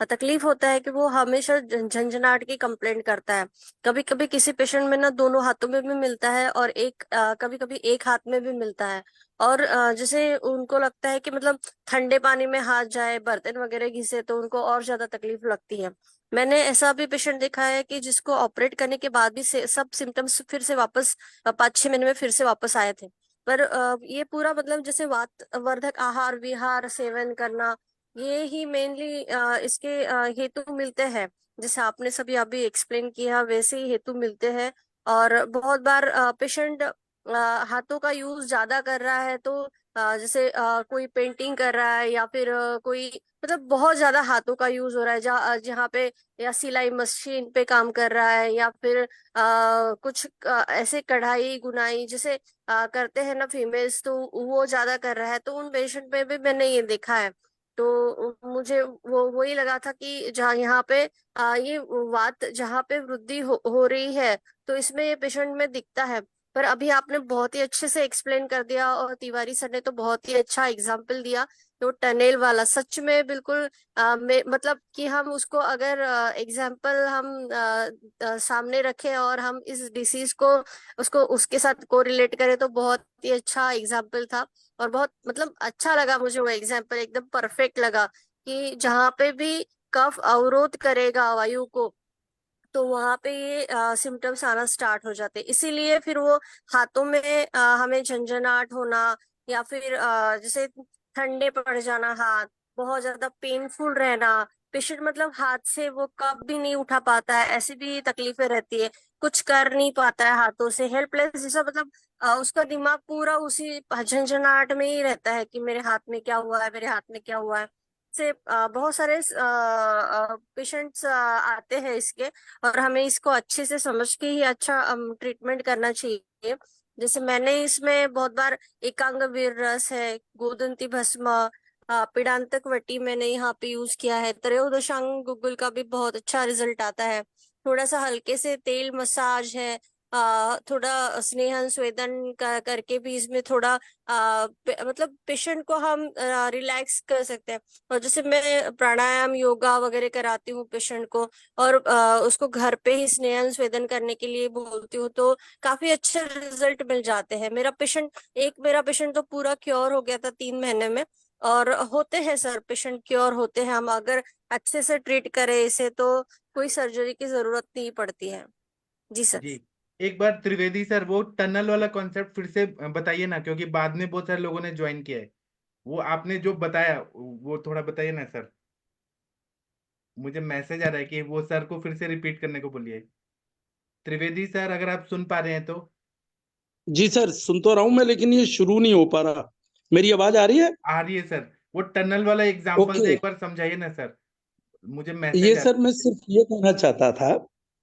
तकलीफ होता है कि वो हमेशा झंझनाहट की कंप्लेंट करता है। कभी कभी किसी पेशेंट में ना दोनों हाथों में भी मिलता है और एक कभी कभी एक हाथ में भी मिलता है। और जैसे उनको लगता है कि मतलब ठंडे पानी में हाथ जाए, बर्तन वगैरह घिसे तो उनको और ज्यादा तकलीफ लगती है। मैंने ऐसा भी पेशेंट देखा है कि जिसको ऑपरेट करने के बाद भी सब सिम्टम्स फिर से वापस 5-6 महीने में फिर से वापस आए थे। पर ये पूरा मतलब जैसे वातवर्धक आहार विहार सेवन करना, ये ही मेनली इसके हेतु मिलते हैं। जैसे आपने सभी अभी एक्सप्लेन किया वैसे ही हेतु मिलते हैं। और बहुत बार पेशेंट हाथों का यूज ज्यादा कर रहा है, तो जैसे कोई पेंटिंग कर रहा है या फिर कोई मतलब बहुत ज्यादा हाथों का यूज हो रहा है जहाँ पे, या सिलाई मशीन पे काम कर रहा है, या फिर कुछ ऐसे कढ़ाई गुनाई जैसे करते हैं ना फीमेल्स, तो वो ज्यादा कर रहा है, तो उन पेशेंट में भी मैंने ये देखा है। तो मुझे वो वही लगा था कि जहाँ यहाँ पे ये वात जहाँ पे वृद्धि हो रही है, तो इसमें ये पेशेंट में दिखता है। पर अभी आपने बहुत ही अच्छे से एक्सप्लेन कर दिया और तिवारी सर ने तो बहुत ही अच्छा एग्जाम्पल दिया। तो टनेल वाला सच में बिल्कुल मतलब कि हम उसको अगर एग्जाम्पल हम सामने रखें और हम इस डिसीज को उसको उसके साथ कोरिलेट करें, तो बहुत ही अच्छा एग्जाम्पल था। और बहुत मतलब अच्छा लगा मुझे वो एग्जाम्पल, एकदम परफेक्ट लगा कि जहाँ पे भी कफ अवरोध करेगा वायु को, तो वहां पे ये सिम्टम्स आना स्टार्ट हो जाते हैं। इसीलिए फिर वो हाथों में हमें झंझनाहट होना, या फिर जैसे ठंडे पड़ जाना हाथ, बहुत ज्यादा पेनफुल रहना, पेशेंट मतलब हाथ से वो कप भी नहीं उठा पाता है, ऐसी भी तकलीफें रहती है, कुछ कर नहीं पाता है हाथों से, हेल्पलेस जैसा, मतलब उसका दिमाग पूरा उसी झंझनाहट में ही रहता है कि मेरे हाथ में क्या हुआ है, मेरे हाथ में क्या हुआ है। से बहुत सारे पेशेंट्स आते हैं इसके, और हमें इसको अच्छे से समझ के ही अच्छा ट्रीटमेंट करना चाहिए। जैसे मैंने इसमें बहुत बार एकांग वीर रस है, गोदंती भस्म, पीड़ांतक वटी मैंने यहाँ पे यूज किया है, त्रयोदशांग गुग्गुल का भी बहुत अच्छा रिजल्ट आता है। थोड़ा सा हल्के से तेल मसाज है, थोड़ा स्नेहन स्वेदन करके भी इसमें थोड़ा मतलब पेशेंट को हम रिलैक्स कर सकते हैं। और जैसे मैं प्राणायाम योगा वगैरह कराती हूँ पेशेंट को, और उसको घर पे ही स्नेहन स्वेदन करने के लिए बोलती हूँ, तो काफी अच्छे रिजल्ट मिल जाते हैं। मेरा पेशेंट तो पूरा क्योर हो गया था 3 महीने में। और होते हैं सर, पेशेंट क्योर होते हैं, हम अगर अच्छे से ट्रीट करें इसे तो कोई सर्जरी की जरूरत नहीं पड़ती है। जी सर। जी, एक बार त्रिवेदी सर वो टनल वाला कॉन्सेप्ट फिर से बताइए ना, क्योंकि बाद में बहुत सारे लोगों ने ज्वाइन किया है। वो आपने जो बताया वो थोड़ा बताइए ना सर, मुझे मैसेज आ रहा है कि वो सर को फिर से रिपीट करने को बोलिए। त्रिवेदी सर अगर आप सुन पा रहे हैं तो। जी सर, सुन तो रहा हूं मैं, लेकिन ये शुरू नहीं हो पा रहा। मेरी आवाज आ रही है? आ रही है सर, वो टनल वाला एग्जांपल से ओके। एक बार समझाइए ना सर, मुझे ये मैसेज आ सर मैं सिर्फ ये कहना चाहता था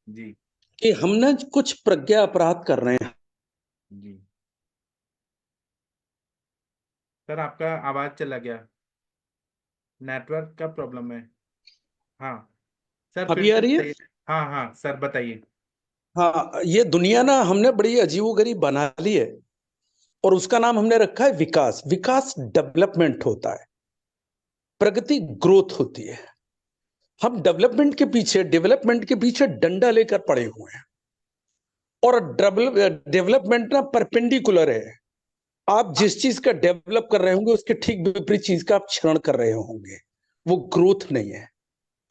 जी कि हम ना कुछ प्रज्ञा अपराध कर रहे हैं। जी सर, आपका आवाज चला गया, नेटवर्क का प्रॉब्लम है। हाँ सर, फिर अभी आ से रही है? बताइए। हाँ हाँ सर बताइए। हाँ, ये दुनिया ना हमने बड़ी अजीबोगरीब बना ली है, और उसका नाम हमने रखा है विकास। विकास डेवलपमेंट होता है, प्रगति ग्रोथ होती है। हम डेवलपमेंट के पीछे डंडा लेकर पड़े हुए हैं, और डेवलपमेंट ना परपेंडिकुलर है। आप जिस चीज का डेवलप कर रहे होंगे उसके ठीक विपरीत चीज का आप क्षरण कर रहे होंगे। वो ग्रोथ नहीं है,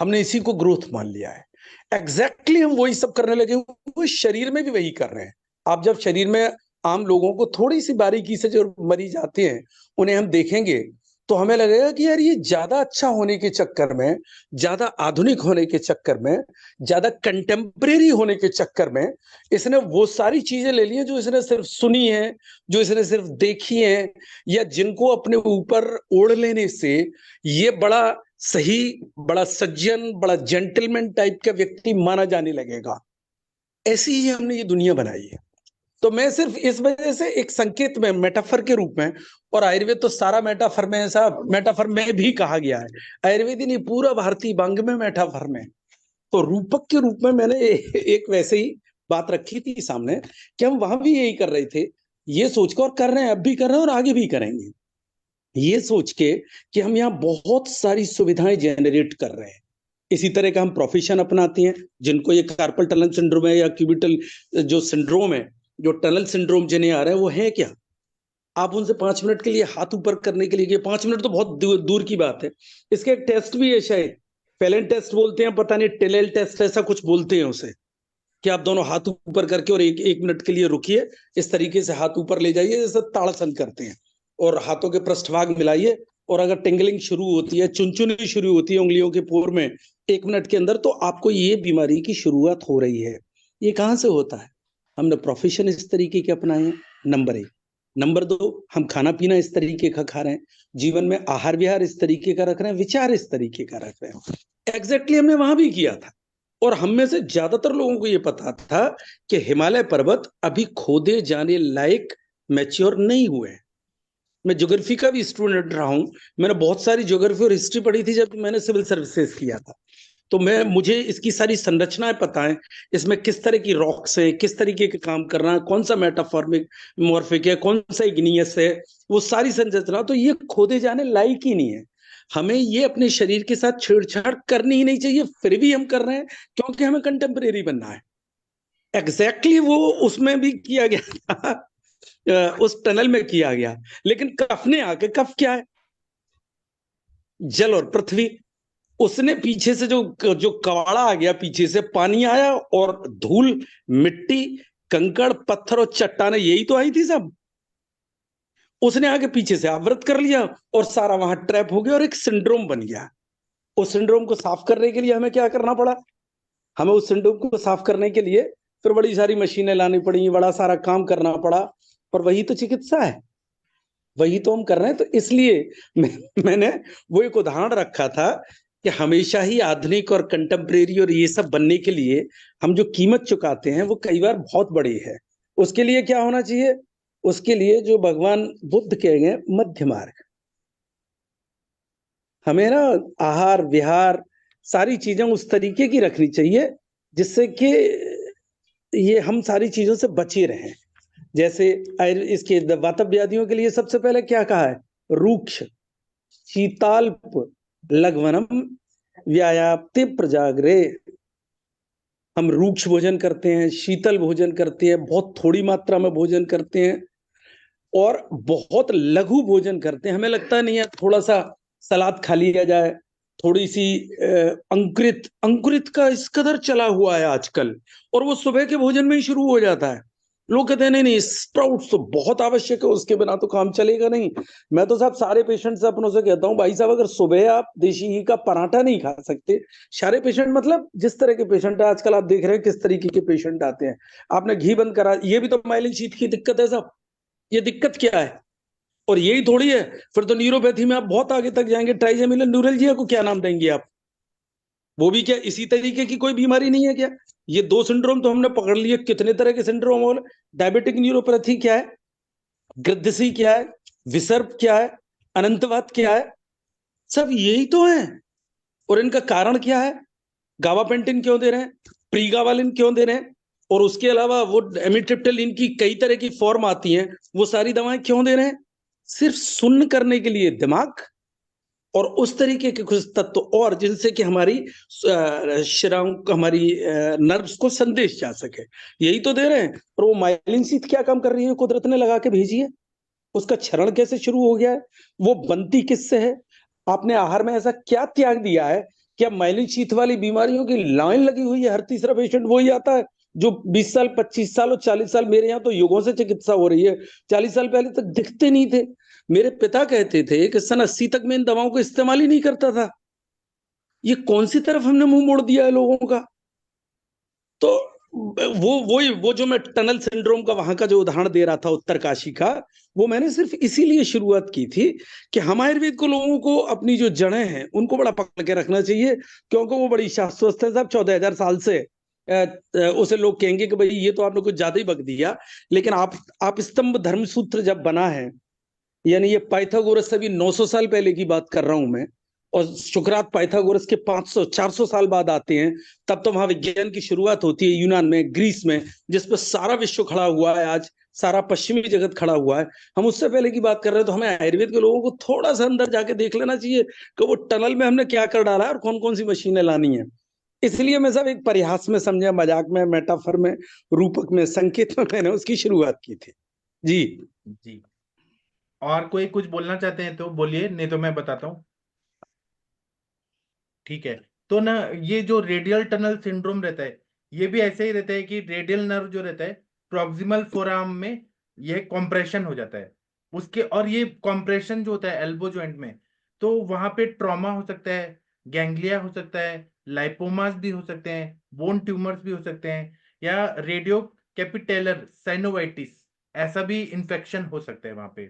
हमने इसी को ग्रोथ मान लिया है। एग्जैक्टली हम वही सब करने लगे हुए, शरीर में भी वही कर रहे हैं। आप जब शरीर में आम लोगों को थोड़ी सी बारीकी से जो मरीज आते हैं उन्हें हम देखेंगे, तो हमें लगेगा कि यार ये ज्यादा अच्छा होने के चक्कर में, ज्यादा आधुनिक होने के चक्कर में, ज्यादा कंटेम्परेरी होने के चक्कर में इसने वो सारी चीजें ले ली हैं जो इसने सिर्फ सुनी है, जो इसने सिर्फ देखी है, या जिनको अपने ऊपर ओढ़ लेने से ये बड़ा सही, बड़ा सज्जन, बड़ा जेंटलमैन टाइप का व्यक्ति माना जाने लगेगा। ऐसी ही हमने ये दुनिया बनाई है। तो मैं सिर्फ इस वजह से एक संकेत में, मेटाफर के रूप में, और आयुर्वेद तो सारा मेटाफर में, ऐसा मेटाफर में भी कहा गया है, आयुर्वेद ही नहीं पूरा भारतीय वांग में मेटाफर में। तो रूपक के रूप में मैंने एक वैसे ही बात रखी थी सामने कि हम वहां भी यही कर रहे थे, ये सोचकर, और कर रहे हैं, अब भी कर रहे हैं और आगे भी करेंगे, ये सोच के कि हम यहाँ बहुत सारी सुविधाएं जनरेट कर रहे हैं। इसी तरह का हम प्रोफेशन अपनाते हैं, जिनको ये कार्पल टनल सिंड्रोम है या क्यूबिटल जो सिंड्रोम है, जो टनल सिंड्रोम जिन्हें आ रहा है, वो है क्या? आप उनसे 5 मिनट के लिए हाथ ऊपर करने के लिए, 5 मिनट तो बहुत दूर की बात है। इसका एक टेस्ट भी है, शायद फेलन टेस्ट बोलते हैं, पता नहीं टेलेल टेस्ट ऐसा कुछ बोलते हैं उसे, कि आप दोनों हाथ ऊपर करके और एक मिनट के लिए रुकिए, इस तरीके से हाथ ऊपर ले जाइए जैसे ताड़ासन करते हैं, और हाथों के पृष्ठभाग मिलाइए, और अगर टिंगलिंग शुरू होती है, चुनचुनी शुरू होती है उंगलियों के पोर में 1 मिनट के अंदर, तो आपको ये बीमारी की शुरुआत हो रही है। ये कहाँ से होता है? हमने प्रोफेशन इस तरीके के अपनाए हैं, नंबर 1। नंबर 2, हम खाना पीना इस तरीके का खा रहे हैं, जीवन में आहार विहार इस तरीके का रख रहे हैं, विचार इस तरीके का रख रहे हैं। एग्जैक्टली हमने वहां भी किया था, और हम में से ज्यादातर लोगों को ये पता था कि हिमालय पर्वत अभी खोदे जाने लायक मैच्योर नहीं हुए। मैं ज्योग्राफी का भी स्टूडेंट रहा हूं, मैंने बहुत सारी ज्योग्राफी और हिस्ट्री पढ़ी थी जब मैंने सिविल सर्विसेज किया था, तो मुझे इसकी सारी संरचनाएं पता है, इसमें किस तरह की रॉक्स है, किस तरीके का काम करना है, कौन सा मेटाफॉर्मिक मॉर्फिक है, कौन सा इग्नियस है, वो सारी संरचना। तो ये खोदे जाने लायक ही नहीं है। हमें ये अपने शरीर के साथ छेड़छाड़ करनी ही नहीं चाहिए, फिर भी हम कर रहे हैं क्योंकि हमें कंटेम्परेरी बनना है। एग्जैक्टली वो उसमें भी किया गया था, उस टनल में किया गया, लेकिन कफ ने आके, कफ क्या है? जल और पृथ्वी। उसने पीछे से जो जो कवाड़ा आ गया, पीछे से पानी आया, और धूल, मिट्टी, कंकड़, पत्थर और चट्टाने, यही तो आई थी सब। उसने आगे पीछे से आवृत कर लिया, और सारा वहां ट्रैप हो गया, और एक सिंड्रोम बन गया। उस सिंड्रोम को साफ करने के लिए हमें क्या करना पड़ा? हमें उस सिंड्रोम को साफ करने के लिए फिर बड़ी सारी मशीनें लानी पड़ी, बड़ा सारा काम करना पड़ा, पर वही तो चिकित्सा है, वही तो हम कर रहे हैं। तो इसलिए मैंने वो एक उदाहरण रखा था कि हमेशा ही आधुनिक और कंटेम्प्रेरी और ये सब बनने के लिए हम जो कीमत चुकाते हैं वो कई बार बहुत बड़ी है। उसके लिए क्या होना चाहिए? उसके लिए जो भगवान बुद्ध कह गए मध्य मार्ग। हमें ना आहार विहार सारी चीजें उस तरीके की रखनी चाहिए जिससे कि ये हम सारी चीजों से बचे रहें। जैसे इसके वातव्याधियों के लिए सबसे पहले क्या कहा है? रूक्ष शीताल्प लघ्वनम व्यायाप्ति प्रजाग्रे। हम रूक्ष भोजन करते हैं, शीतल भोजन करते हैं, बहुत थोड़ी मात्रा में भोजन करते हैं और बहुत लघु भोजन करते हैं। हमें लगता नहीं है थोड़ा सा सलाद खा लिया जाए, थोड़ी सी अंकुरित का इस कदर चला हुआ है आजकल, और वो सुबह के भोजन में ही शुरू हो जाता है। लोग कहते हैं नहीं नहीं स्प्राउट्स तो बहुत आवश्यक है, उसके बिना तो काम चलेगा नहीं। मैं तो साहब सारे पेशेंट से अपनों से कहता हूँ, भाई साहब अगर सुबह आप देशी घी का पराठा नहीं खा सकते, सारे पेशेंट मतलब जिस तरह के पेशेंट है आजकल आप देख रहे हैं किस तरीके के पेशेंट आते हैं, आपने घी बंद करा, ये भी तो माइलिन शीत की दिक्कत है साहब। ये दिक्कत क्या है? और यही थोड़ी है, फिर तो न्यूरोपैथी में आप बहुत आगे तक जाएंगे। ट्राइजेमिनल न्यूरल्जिया को क्या नाम देंगे आप? वो भी क्या इसी तरीके की कोई बीमारी नहीं है क्या? ये दो सिंड्रोम तो हमने पकड़ लिए, कितने तरह के सिंड्रोम और डायबिटिक न्यूरोपैथी क्या है, ग्रद्दसी क्या है, विसर्प क्या है, अनंतवात क्या है, सब यही तो है। और इनका कारण क्या है? गाबापेंटिन क्यों दे रहे हैं, प्रीगाबालिन क्यों दे रहे हैं, और उसके अलावा वो एमिट्रिप्टिलिन की कई तरह की फॉर्म आती हैं, वो सारी दवाएं क्यों दे रहे हैं? सिर्फ सुन्न करने के लिए दिमाग और उस तरीके के कुछ तत्व और जिनसे कि हमारी हमारी नर्व्स को संदेश जा सके, यही तो दे रहे हैं। और वो माइलिन शीथ क्या काम कर रही है? कुदरत ने लगा के भेजी है। उसका क्षरण कैसे शुरू हो गया है? वो बनती किससे है? आपने आहार में ऐसा क्या त्याग दिया है कि अब माइलिन शीथ वाली बीमारियों की लाइन लगी हुई है, हर तीसरा पेशेंट वही आता है जो 20 साल 25 साल और 40 साल, मेरे यहाँ तो युगों से चिकित्सा हो रही है, 40 साल पहले तक दिखते नहीं थे। मेरे पिता कहते थे कि सन 80 तक मैं इन दवाओं को इस्तेमाल ही नहीं करता था। ये कौन सी तरफ हमने मुंह मोड़ दिया है लोगों का? तो वो जो मैं टनल सिंड्रोम का वहां का जो उदाहरण दे रहा था उत्तरकाशी का, वो मैंने सिर्फ इसीलिए शुरुआत की थी कि हम आयुर्वेद को लोगों को अपनी जो जड़ें हैं उनको बड़ा पकड़ के रखना चाहिए, क्योंकि वो बड़ी शाश्वत है साहब। 14,000 साल से उसे लोग कहेंगे कि भाई ये तो आपने कुछ ज्यादा ही बक दिया। लेकिन आप स्तंभ धर्म सूत्र जब बना है, यानी ये पाइथागोरस से भी 900 साल पहले की बात कर रहा हूं मैं, और सुकरात पाइथागोरस के 500-400 साल बाद आते हैं, तब तो वहां विज्ञान की शुरुआत होती है यूनान में, ग्रीस में, जिस पर सारा विश्व खड़ा हुआ है, आज सारा पश्चिमी जगत खड़ा हुआ है। हम उससे पहले की बात कर रहे हैं, तो हमें आयुर्वेद के लोगों को थोड़ा सा अंदर जाके देख लेना चाहिए कि वो टनल में हमने क्या कर डाला है और कौन कौन सी मशीनें लानी है। इसलिए मैं सब एक परिहास में समझा, मजाक में, मेटाफर में, रूपक में, संकेत में मैंने उसकी शुरुआत की थी। जी जी, और कोई कुछ बोलना चाहते हैं तो बोलिए, नहीं तो मैं बताता हूँ। ठीक है, तो ना ये जो रेडियल टनल सिंड्रोम रहता है, ये भी ऐसे ही रहता है कि रेडियल नर्व जो रहता है प्रॉक्सिमल फोरआर्म में ये कॉम्प्रेशन हो जाता है उसके, और ये कॉम्प्रेशन जो होता है एल्बो जॉइंट में, तो वहां पे ट्रॉमा हो सकता है, गैंग्लिया हो सकता है, लाइपोमास भी हो सकते हैं, बोन ट्यूमर्स भी हो सकते हैं, या रेडियो कैपिटेलर साइनोवाइटिस ऐसा भी इंफेक्शन हो सकता है वहां पे।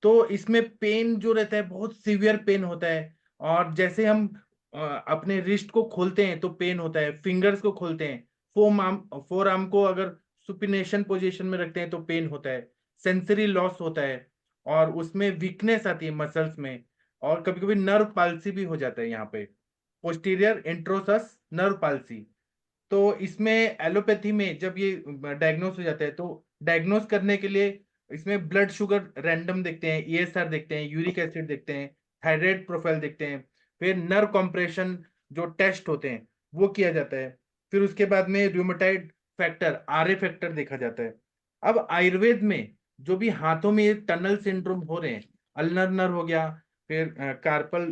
तो इसमें पेन जो रहता है बहुत सीवियर पेन होता है, और जैसे हम अपने रिस्ट को खोलते हैं तो पेन होता है, फिंगर्स को खोलते हैं, फोर आर्म को अगर सुपिनेशन पोजीशन में रखते हैं तो पेन होता है, सेंसरी लॉस होता है, और उसमें वीकनेस आती है मसल्स में, और कभी कभी नर्व पाल्सी भी हो जाता है यहाँ पे, पोस्टीरियर इंट्रोसस नर्व पाल्सी। तो इसमें एलोपैथी में जब ये डायग्नोस हो जाता है तो डायग्नोस करने के लिए इसमें ब्लड शुगर रैंडम देखते हैं, ईएसआर देखते हैं, यूरिक एसिड देखते हैं, थायराइड प्रोफाइल देखते हैं, फिर नर्व कंप्रेशन जो टेस्ट होते हैं वो किया जाता है, फिर उसके बाद में रूमेटाइड फैक्टर आरए फैक्टर देखा जाता है। अब आयुर्वेद में जो भी हाथों में ये टनल सिंड्रोम हो रहे हैं, अल्नर नर्व हो गया, फिर कार्पल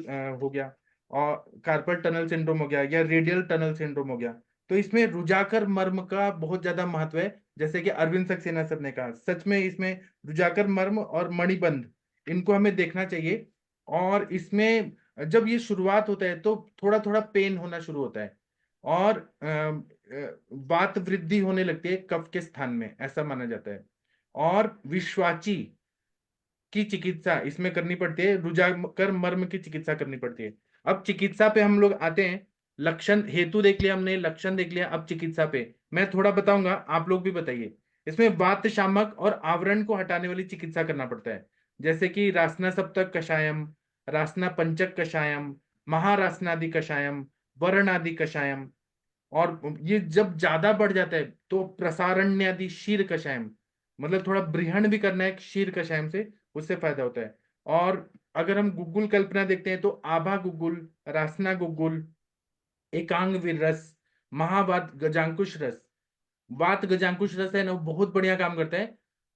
हो गया, और कार्पल टनल सिंड्रोम हो गया, या रेडियल टनल सिंड्रोम हो गया, तो इसमें रुजाकर मर्म का बहुत ज्यादा महत्व है। जैसे कि अरविंद सक्सेना सर ने कहा, सच में इसमें रुजाकर मर्म और मणिबंध इनको हमें देखना चाहिए, और इसमें जब ये शुरुआत होता है तो थोड़ा थोड़ा पेन होना शुरू होता है और वात वृद्धि होने लगती है कफ के स्थान में, ऐसा माना जाता है। और विश्वाची की चिकित्सा इसमें करनी पड़ती है, रुजाकर मर्म की चिकित्सा करनी पड़ती है। अब चिकित्सा पे हम लोग आते हैं। लक्षण हेतु देख लिया हमने, लक्षण देख लिया, अब चिकित्सा पे मैं थोड़ा बताऊंगा, आप लोग भी बताइए। इसमें वात शामक और आवरण को हटाने वाली चिकित्सा करना पड़ता है, जैसे कि रासना सप्तक कषायम, रासना पंचक कषायम, महारासनादि कषायम, वर्णादि कषायम। और ये जब ज्यादा बढ़ जाता है तो प्रसारण्यादि शीर कषायम, मतलब थोड़ा बृहण भी करना है क्षीर कषायम से, उससे फायदा होता है। और अगर हम गुग्गुल कल्पना देखते हैं तो आभा गुग्गुल, रासना गुग्गुल, एकांग वीर रस, महावात गजांकुश रस। वात गजांकुश रस है ना, वो बहुत बढ़िया काम करता है।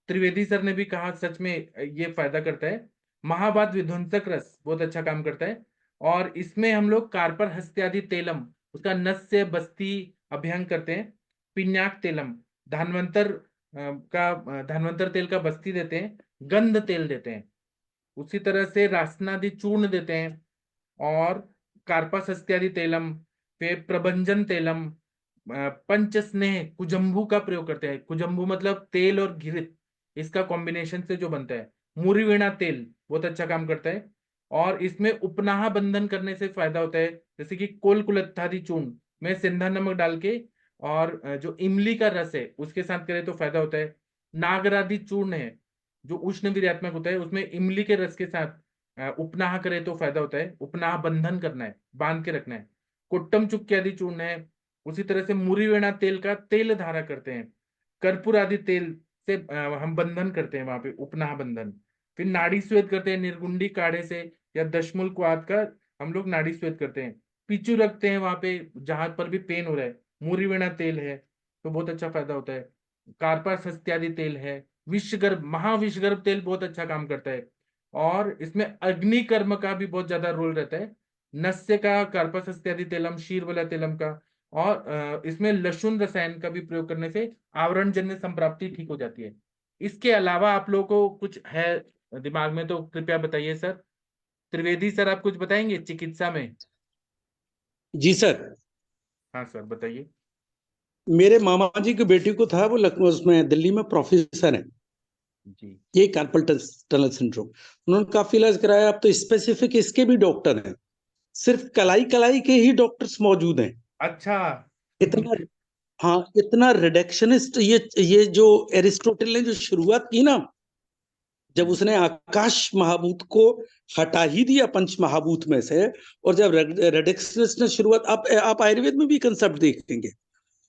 त्रिवेदी सर ने भी कहा सच में ये फायदा करता है। महावात विध्वंसक रस बहुत अच्छा काम करता है। और इसमें हम लोग कार्पर हस्त्यादि तेलम, उसका नस्य बस्ती अभ्यंग करते हैं। पिन्याक तेलम, धानवंतर धानवंतर तेल का बस्ती देते हैं। गंध तेल देते हैं। उसी तरह से रासनादि चूर्ण देते हैं। और कार्पस इत्यादि तेलम, फिर प्रभंजन तेलम, पंच स्नेह कुजम्बू का प्रयोग करते हैं। कुजम्बू मतलब तेल और घृत, इसका कॉम्बिनेशन से जो बनता है। मुरीवीणा तेल बहुत अच्छा काम करता है। और इसमें उपनाह बंधन करने से फायदा होता है, जैसे कि कोल कुलत्थादि चूर्ण में सिंधा नमक डाल के और जो इमली का रस है उसके साथ करे तो फायदा होता है। नागरादि चूर्ण है जो उष्ण वीर्यात्मक होता है, उसमें इमली के रस के साथ उपनाह करे तो फायदा होता है। उपनाह बंधन करना है, बांध के रखना है। कुट्टम चुक्की आदि चूर्ण है। उसी तरह से मुरीवेणा तेल का तेल धारा करते हैं। कर्पूर आदि तेल से हम बंधन करते हैं, वहां पे उपनाह बंधन। फिर नाड़ी स्वेद करते हैं निर्गुंडी काढ़े से, या दशमूल क्वाथ का हम लोग नाड़ी स्वेद करते हैं। पिचू रखते हैं वहां पे जहां पर भी पेन हो रहा है, मुरीवेणा तेल है तो बहुत अच्छा फायदा होता है। कार्पा सस्त्यादि तेल है। विषगर्भ, महाविषगर्भ तेल बहुत अच्छा काम करता है। और इसमें अग्नि कर्म का भी बहुत ज्यादा रोल रहता है। नस्य का, कार्पस इत्यादि तेलम, शीर वाला तेलम का। और इसमें लशुन रसायन का भी प्रयोग करने से आवरण जन्य संप्राप्ति ठीक हो जाती है। इसके अलावा आप लोगों को कुछ है दिमाग में तो कृपया बताइए सर। त्रिवेदी सर आप कुछ बताएंगे चिकित्सा में? जी सर। हाँ सर बताइए। मेरे मामा जी की बेटी को था, वो लखनऊ उसमें दिल्ली में प्रोफेसर है, जी ये कार्पल टनल सिंड्रोम। उन्होंने काफी इलाज कराया। अब तो स्पेसिफिक इसके भी डॉक्टर हैं, सिर्फ कलाई कलाई के ही डॉक्टर्स मौजूद हैं। अच्छा। इतना, हाँ, इतना रिडक्शनिस्ट। ये जो एरिस्टोटल ने जो शुरुआत की ना, जब उसने आकाश महाभूत को हटा ही दिया पंच महाभूत में से, और जब रिडक्शनिस्ट ने शुरुआत, आप आयुर्वेद में भी कंसेप्ट देखेंगे।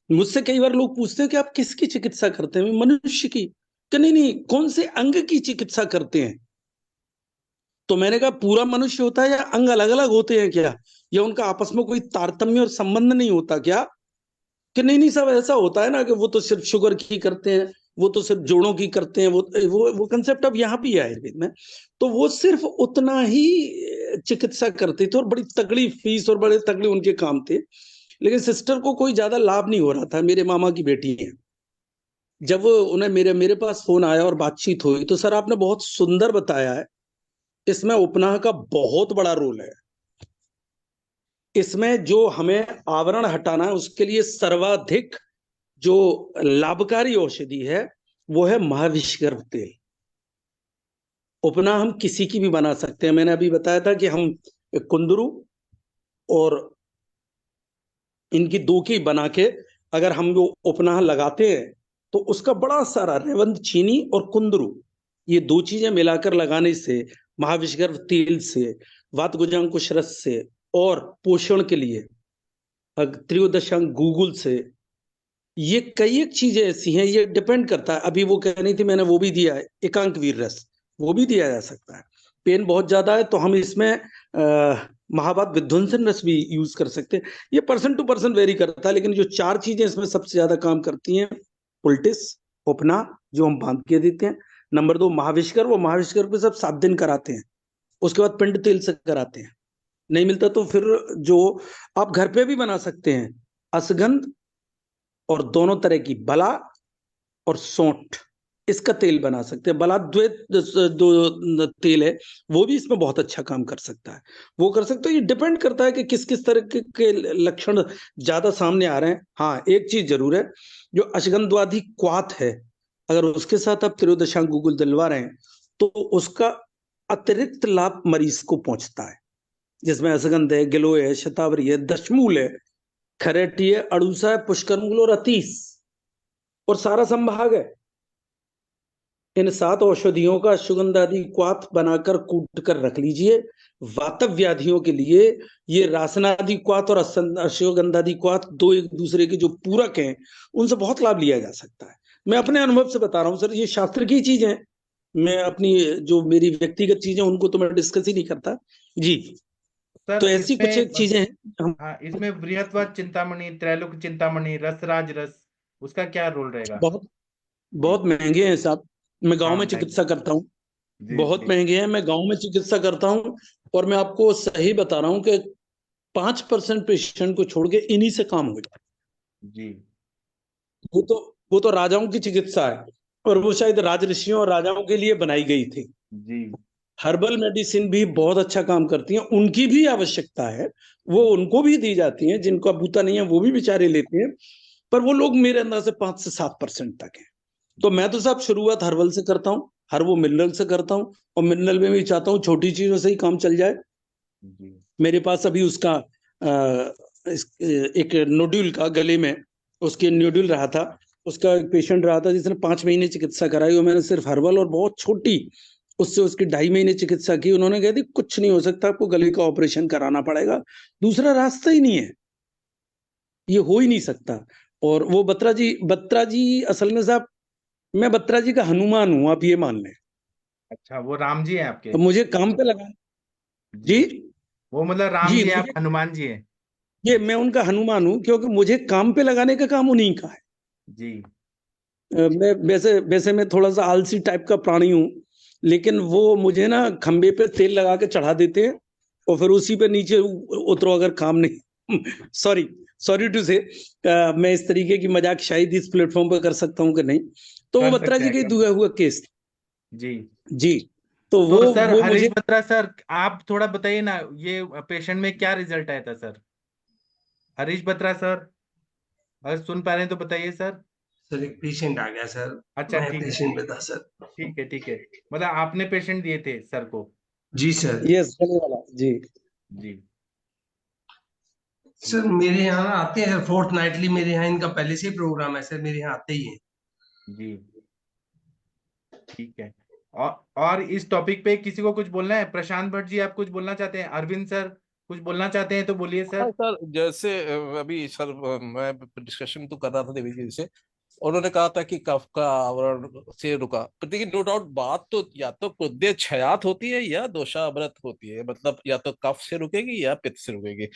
मुझसे कई बार लोग पूछते हैं कि आप किसकी चिकित्सा करते हैं? मनुष्य की। कि नहीं नहीं, कौन से अंग की चिकित्सा करते हैं? तो मैंने कहा पूरा मनुष्य होता है या अंग अलग अलग होते हैं क्या, या उनका आपस में कोई तारतम्य और संबंध नहीं होता क्या? कि नहीं नहीं, सब ऐसा होता है ना कि वो तो सिर्फ शुगर की करते हैं, वो तो सिर्फ जोड़ों की करते हैं। वो कंसेप्ट अब यहाँ भी है आयुर्वेद में। तो वो सिर्फ उतना ही चिकित्सा करते थे, और बड़ी तगड़ी फीस और बड़े तगड़े उनके काम थे। लेकिन सिस्टर को कोई ज्यादा लाभ नहीं हो रहा था। मेरे मामा की बेटी है, जब उन्हें मेरे पास फोन आया और बातचीत हुई, तो सर आपने बहुत सुंदर बताया है। इसमें उपनाह का बहुत बड़ा रोल है। इसमें जो हमें आवरण हटाना है, उसके लिए सर्वाधिक जो लाभकारी औषधि है वो है महाविषगर्भ तेल। उपनाह हम किसी की भी बना सकते हैं। मैंने अभी बताया था कि हम कुंदरू और इनकी दो की बना के अगर हम वो उपनाह लगाते हैं, तो उसका बड़ा सारा रेवंत चीनी और कुंदरू, ये दो चीजें मिलाकर लगाने से, महाविषगर्भ तेल से, वात गुजांकुश रस से, और पोषण के लिए त्रयोदशांग गूगल से, ये कई एक चीजें ऐसी हैं। ये डिपेंड करता है। अभी वो कह रही थी, मैंने वो भी दिया है, एकांक वीर रस, वो भी दिया जा सकता है। पेन बहुत ज्यादा है तो हम इसमें महावात विध्वंसन रस भी यूज कर सकते हैं। ये पर्सन टू पर्सन वेरी करता है, लेकिन जो चार चीजें इसमें सबसे ज्यादा काम करती हैं, उल्टिस, उपना जो हम बांध के देते हैं, नंबर 2 महाविष्कर, वो महाविष्कर पे सब 7 दिन कराते हैं, उसके बाद पिंड तेल से कराते हैं। नहीं मिलता तो फिर जो आप घर पे भी बना सकते हैं, असगंध और दोनों तरह की बला और सौंठ, इसका तेल बना सकते हैं। बलाद्वैत जो तेल है वो भी इसमें बहुत अच्छा काम कर सकता है, वो कर सकते हो। ये डिपेंड करता है कि किस किस तरह के लक्षण ज्यादा सामने आ रहे हैं। हाँ, एक चीज जरूर है, जो अश्वगंधादि क्वाथ है, अगर उसके साथ आप त्रयोदशांग गूगल दिलवा रहे हैं तो उसका अतिरिक्त लाभ मरीज को पहुंचता है, जिसमें अश्वगंध है, गिलोय है, शतावरी है, दशमूल है, खरेटी है, अड़ूसा है, पुष्करमूल और अतीस और सारा संभाग है। इन 7 औषधियों का अश्वगंधादि क्वाथ बनाकर कूट कर रख लीजिए। वातव व्याधियों के लिए ये रासनादि क्वाथ और अश्वगंधादि क्वाथ दो एक दूसरे के जो पूरक हैं, उनसे बहुत लाभ लिया जा सकता है। मैं अपने अनुभव से बता रहा हूँ सर, ये शास्त्र की चीजें हैं। मैं अपनी जो मेरी व्यक्तिगत चीजें उनको तो मैं डिस्कस ही नहीं करता जी। सर तो ऐसी कुछ एक इसमें चीजें हैं हम। हाँ, इसमें बृहत्वर चिंतामणि, त्रैलोक्य चिंतामणि, रसराज रस, उसका क्या रोल रहेगा? बहुत जी। बहुत महंगे हैं साहब। मैं गांव हाँ में मैं चिकित्सा करता हूँ, जी बहुत जी महंगे हैं। मैं गांव में चिकित्सा करता हूँ और मैं आपको सही बता रहा हूँ कि 5% पेशेंट को छोड़ के इन्हीं से काम हो जाए। जी वो तो वो तो राजाओं की चिकित्सा है और वो शायद राजऋषियों और राजाओं के लिए बनाई गई थी। जी हर्बल मेडिसिन भी बहुत अच्छा काम करती हैं, उनकी भी आवश्यकता है, वो उनको भी दी जाती हैं, जिनको बूता नहीं है वो भी बेचारे लेते हैं, पर वो लोग मेरे अंदाज से 5 से 7% तक है। तो मैं तो साहब शुरुआत हर्बल से करता हूँ, हर वो मिनरल से करता हूँ, और मिनरल में भी चाहता हूँ छोटी चीजों से ही काम चल जाए। जी मेरे पास अभी उसका एक नोड्यूल का गले में उसके नोड्यूल रहा था, उसका एक पेशेंट रहा था जिसने 5 महीने चिकित्सा कराई और मैंने सिर्फ हर्बल और बहुत छोटी उससे उसकी 2.5 महीने चिकित्सा की। उन्होंने कहा थी कुछ नहीं हो सकता, आपको गले का ऑपरेशन कराना पड़ेगा, दूसरा रास्ता ही नहीं है, ये हो ही नहीं सकता। और वो बत्रा जी असल में साहब, मैं बत्रा जी का हनुमान हूं, आप ये मान लें। अच्छा, वो राम जी हैं आपके? तो मुझे काम पे लगा जी, जी। वो मतलब राम जी जी हैं, आप मुझे, हनुमान जी हैं? ये मैं उनका हनुमान हूं क्योंकि मुझे काम पे लगाने का काम उन्हीं का है। जी मैं वैसे वैसे मैं थोड़ा सा आलसी टाइप का प्राणी हूँ, लेकिन वो मुझे ना खंबे पे तेल लगा के चढ़ा देते हैं और फिर उसी पे नीचे उतरो अगर काम नहीं सॉरी सॉरी टू से, मैं इस तरीके की मजाक शायद इस प्लेटफॉर्म पर कर सकता हूँ कि नहीं। तो वो कर बत्रा सकते जी हैं, का ही कर दुआ सकते हुआ केस हैं। जी। जी। तो तो सर वो हरीश मुझे बत्रा सर, आप थोड़ा बताइए ना, ये पेशेंट में क्या रिजल्ट आया था सर? हरीश बत्रा सर, अगर सुन पा रहे हैं तो बताइए सर। सर एक पेशेंट आ गया सर। अच्छा मैं ठीक है, पेशेंट पे था सर। ठीक है ठीक है। मतलब आपने पेशेंट दिए थे सर को? जी सर। ये गले वाला जी। जी सर मेरे यहाँ ना आते हैं सर, फोर्थ नाइटली मेरे यहाँ इनका पहले से ही प्रोग्राम है सर, मेरे यहाँ आते ही है। जी ठीक है। और इस टॉपिक पे किसी को कुछ बोलना है? प्रशांत भट्ट जी, आप कुछ बोलना चाहते हैं? अरविंद सर कुछ बोलना चाहते हैं तो बोलिए हाँ सर। सर, जैसे अभी सर मैं डिस्कशन तो कर रहा था देवी जी से, उन्होंने कहा था कि कफ का आवरण से रुका, पर देखिए नो डाउट बात तो या तो कुद्दे क्षयात होती है या दोषाव्रत होती है, मतलब या तो कफ से रुकेगी या पित्त से रुकेगी।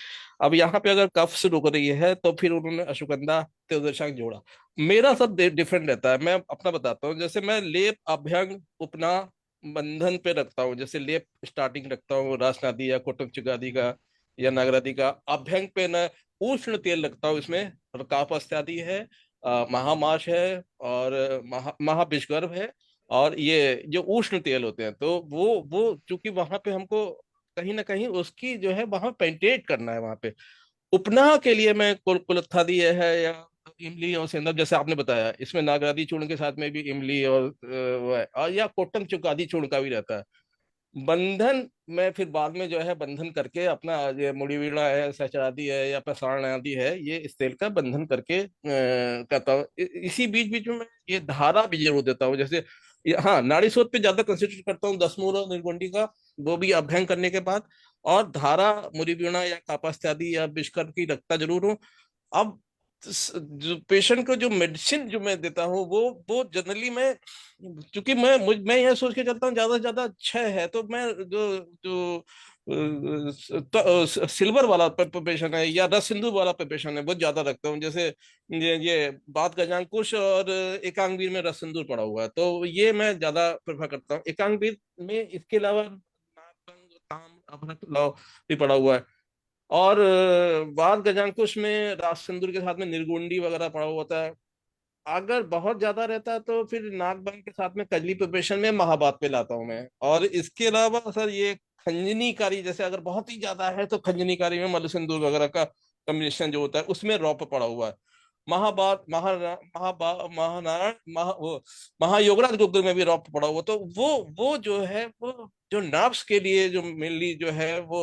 अब यहाँ पे अगर कफ से रुक रही है तो फिर उन्होंने अश्वगंधा त्रिदशांग जोड़ा। मेरा सब डिफरेंट रहता है, मैं अपना बताता हूँ। जैसे मैं लेप, अभ्यंग, उपना, बंधन पे रखता हूँ। जैसे लेप स्टार्टिंग रखता हूँ रासनादी या कोटम चुगादी का या नागरादी का। अभ्यंग पे न उष्ण तेल रखता हूँ, इसमें कापस्यादि है, महामाश है और महाविषगर्भ है, और ये जो उष्ण तेल होते हैं, तो वो चूंकि वहां पे हमको कहीं ना कहीं उसकी जो है वहां पेंटेट करना है वहां पे। उपनाह के लिए मैं कुलत्थादी है या इमली और सेंधव, जैसे आपने बताया, इसमें नागरादी चूर्ण के साथ में भी इमली और वो है, और या कोटम चुकादी चूर्ण का भी रहता है। बंधन में फिर बाद में जो है बंधन करके अपना, ये मुड़ी वीणा है, सहस्त्रादि है या प्रसारण आदि है, ये इस तेल का बंधन करके करता हूँ। इसी बीच बीच में मैं ये धारा भी जरूर देता हूँ। जैसे हाँ, नाड़ी शोध पे ज्यादा कंसिडर करता हूँ, 10 मूल और निर्गुंडी का, वो भी अभ्यंग करने के बाद। और धारा मुड़ी वीणा या कापास्त्यादि या विष्कर की रखता जरूर हूँ। अब जो पेशेंट को जो मेडिसिन जो मैं देता हूँ वो जनरली मैं, क्योंकि मैं यह सोच के चलता हूँ ज्यादा से ज्यादा 6 है, तो मैं जो जो सिल्वर वाला प्रिपरेशन है या रस सिंधु वाला प्रिपरेशन है वो ज्यादा रखता हूँ। जैसे ये बात गजांकुश और एकांगवीर में रस सिंदूर पड़ा हुआ है, तो ये मैं ज्यादा प्रेफर करता हूँ एकांगवीर में। इसके अलावा नागभंग, ताम्र, अभ्रक, लौ भी पड़ा हुआ है। और बाल गजांकुश में रास सिंदूर के साथ में निर्गुंडी वगैरह पड़ा हुआ होता है। अगर बहुत ज्यादा रहता है तो फिर नाक बंद के साथ में कजली प्रिपरेशन में महाबात पे लाता हूँ मैं। और इसके अलावा सर ये खंजनीकारी, जैसे अगर बहुत ही ज्यादा है तो खंजनीकारी में मधु सिंदूर वगैरह का कॉम्बिनेशन जो होता है उसमें रॉप पड़ा हुआ है। महाबात महानारायण वो महायोगराज गुग्गल में भी रॉप पड़ा हुआ। तो वो जो है वो जो नर्व्स के लिए जो मेनली जो है वो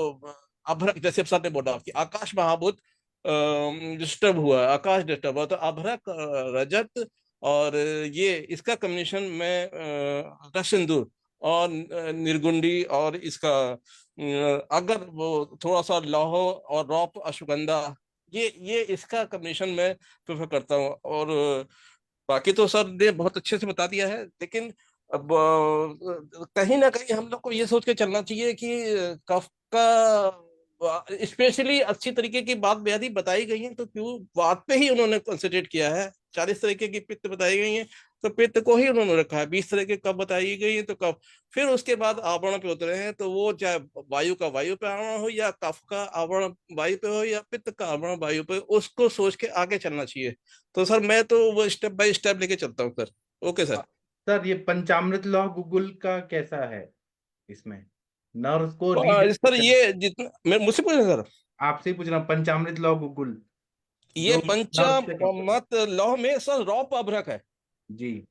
अभ्रक, जैसे सर ने बोला कि आकाश महाभूत डिस्टर्ब हुआ, आकाश डिस्टर्ब हुआ, तो अभ्रक रजत और ये इसका कॉम्बिनेशन में रस सिंदूर और निर्गुंडी और इसका अगर वो थोड़ा सा लौह और रौप अश्वगंधा, ये इसका कॉम्बिनेशन मैं प्रेफर करता हूँ। और बाकी तो सर ने बहुत अच्छे से बता दिया है, लेकिन अब कहीं ना कहीं हम लोग को ये सोच के चलना चाहिए कि कफ का स्पेशली अच्छी तरीके की बात बेहद ही बताई गई है, तो क्यों बात पे ही उन्होंने कंसंट्रेट किया है। 40 तरीके की पित्त बताई गई है तो पित्त को ही उन्होंने रखा है। 20 तरह के कफ बताई गई है तो कफ, फिर उसके बाद आवरण पे उतरे हैं, तो वो चाहे वायु का वायु पे आवरण हो या कफ का आवरण वायु पे हो या पित्त का आवरण वायु पे, उसको सोच के आगे चलना चाहिए। तो सर मैं तो वो स्टेप बाय स्टेप लेके चलता हूँ सर। Okay sir. सर ये पंचामृत लौह गुगुल का कैसा है, इसमें नर्व्स को रीड सर ये जितना मैं मुझसे पूछे सर, आपसे ही पूछ रहा हूँ, पंचामृत लौह गुगुल ये जो नर्व्स से काम करता पंचामत लौह में सर रौप अभ्रक है। है। जी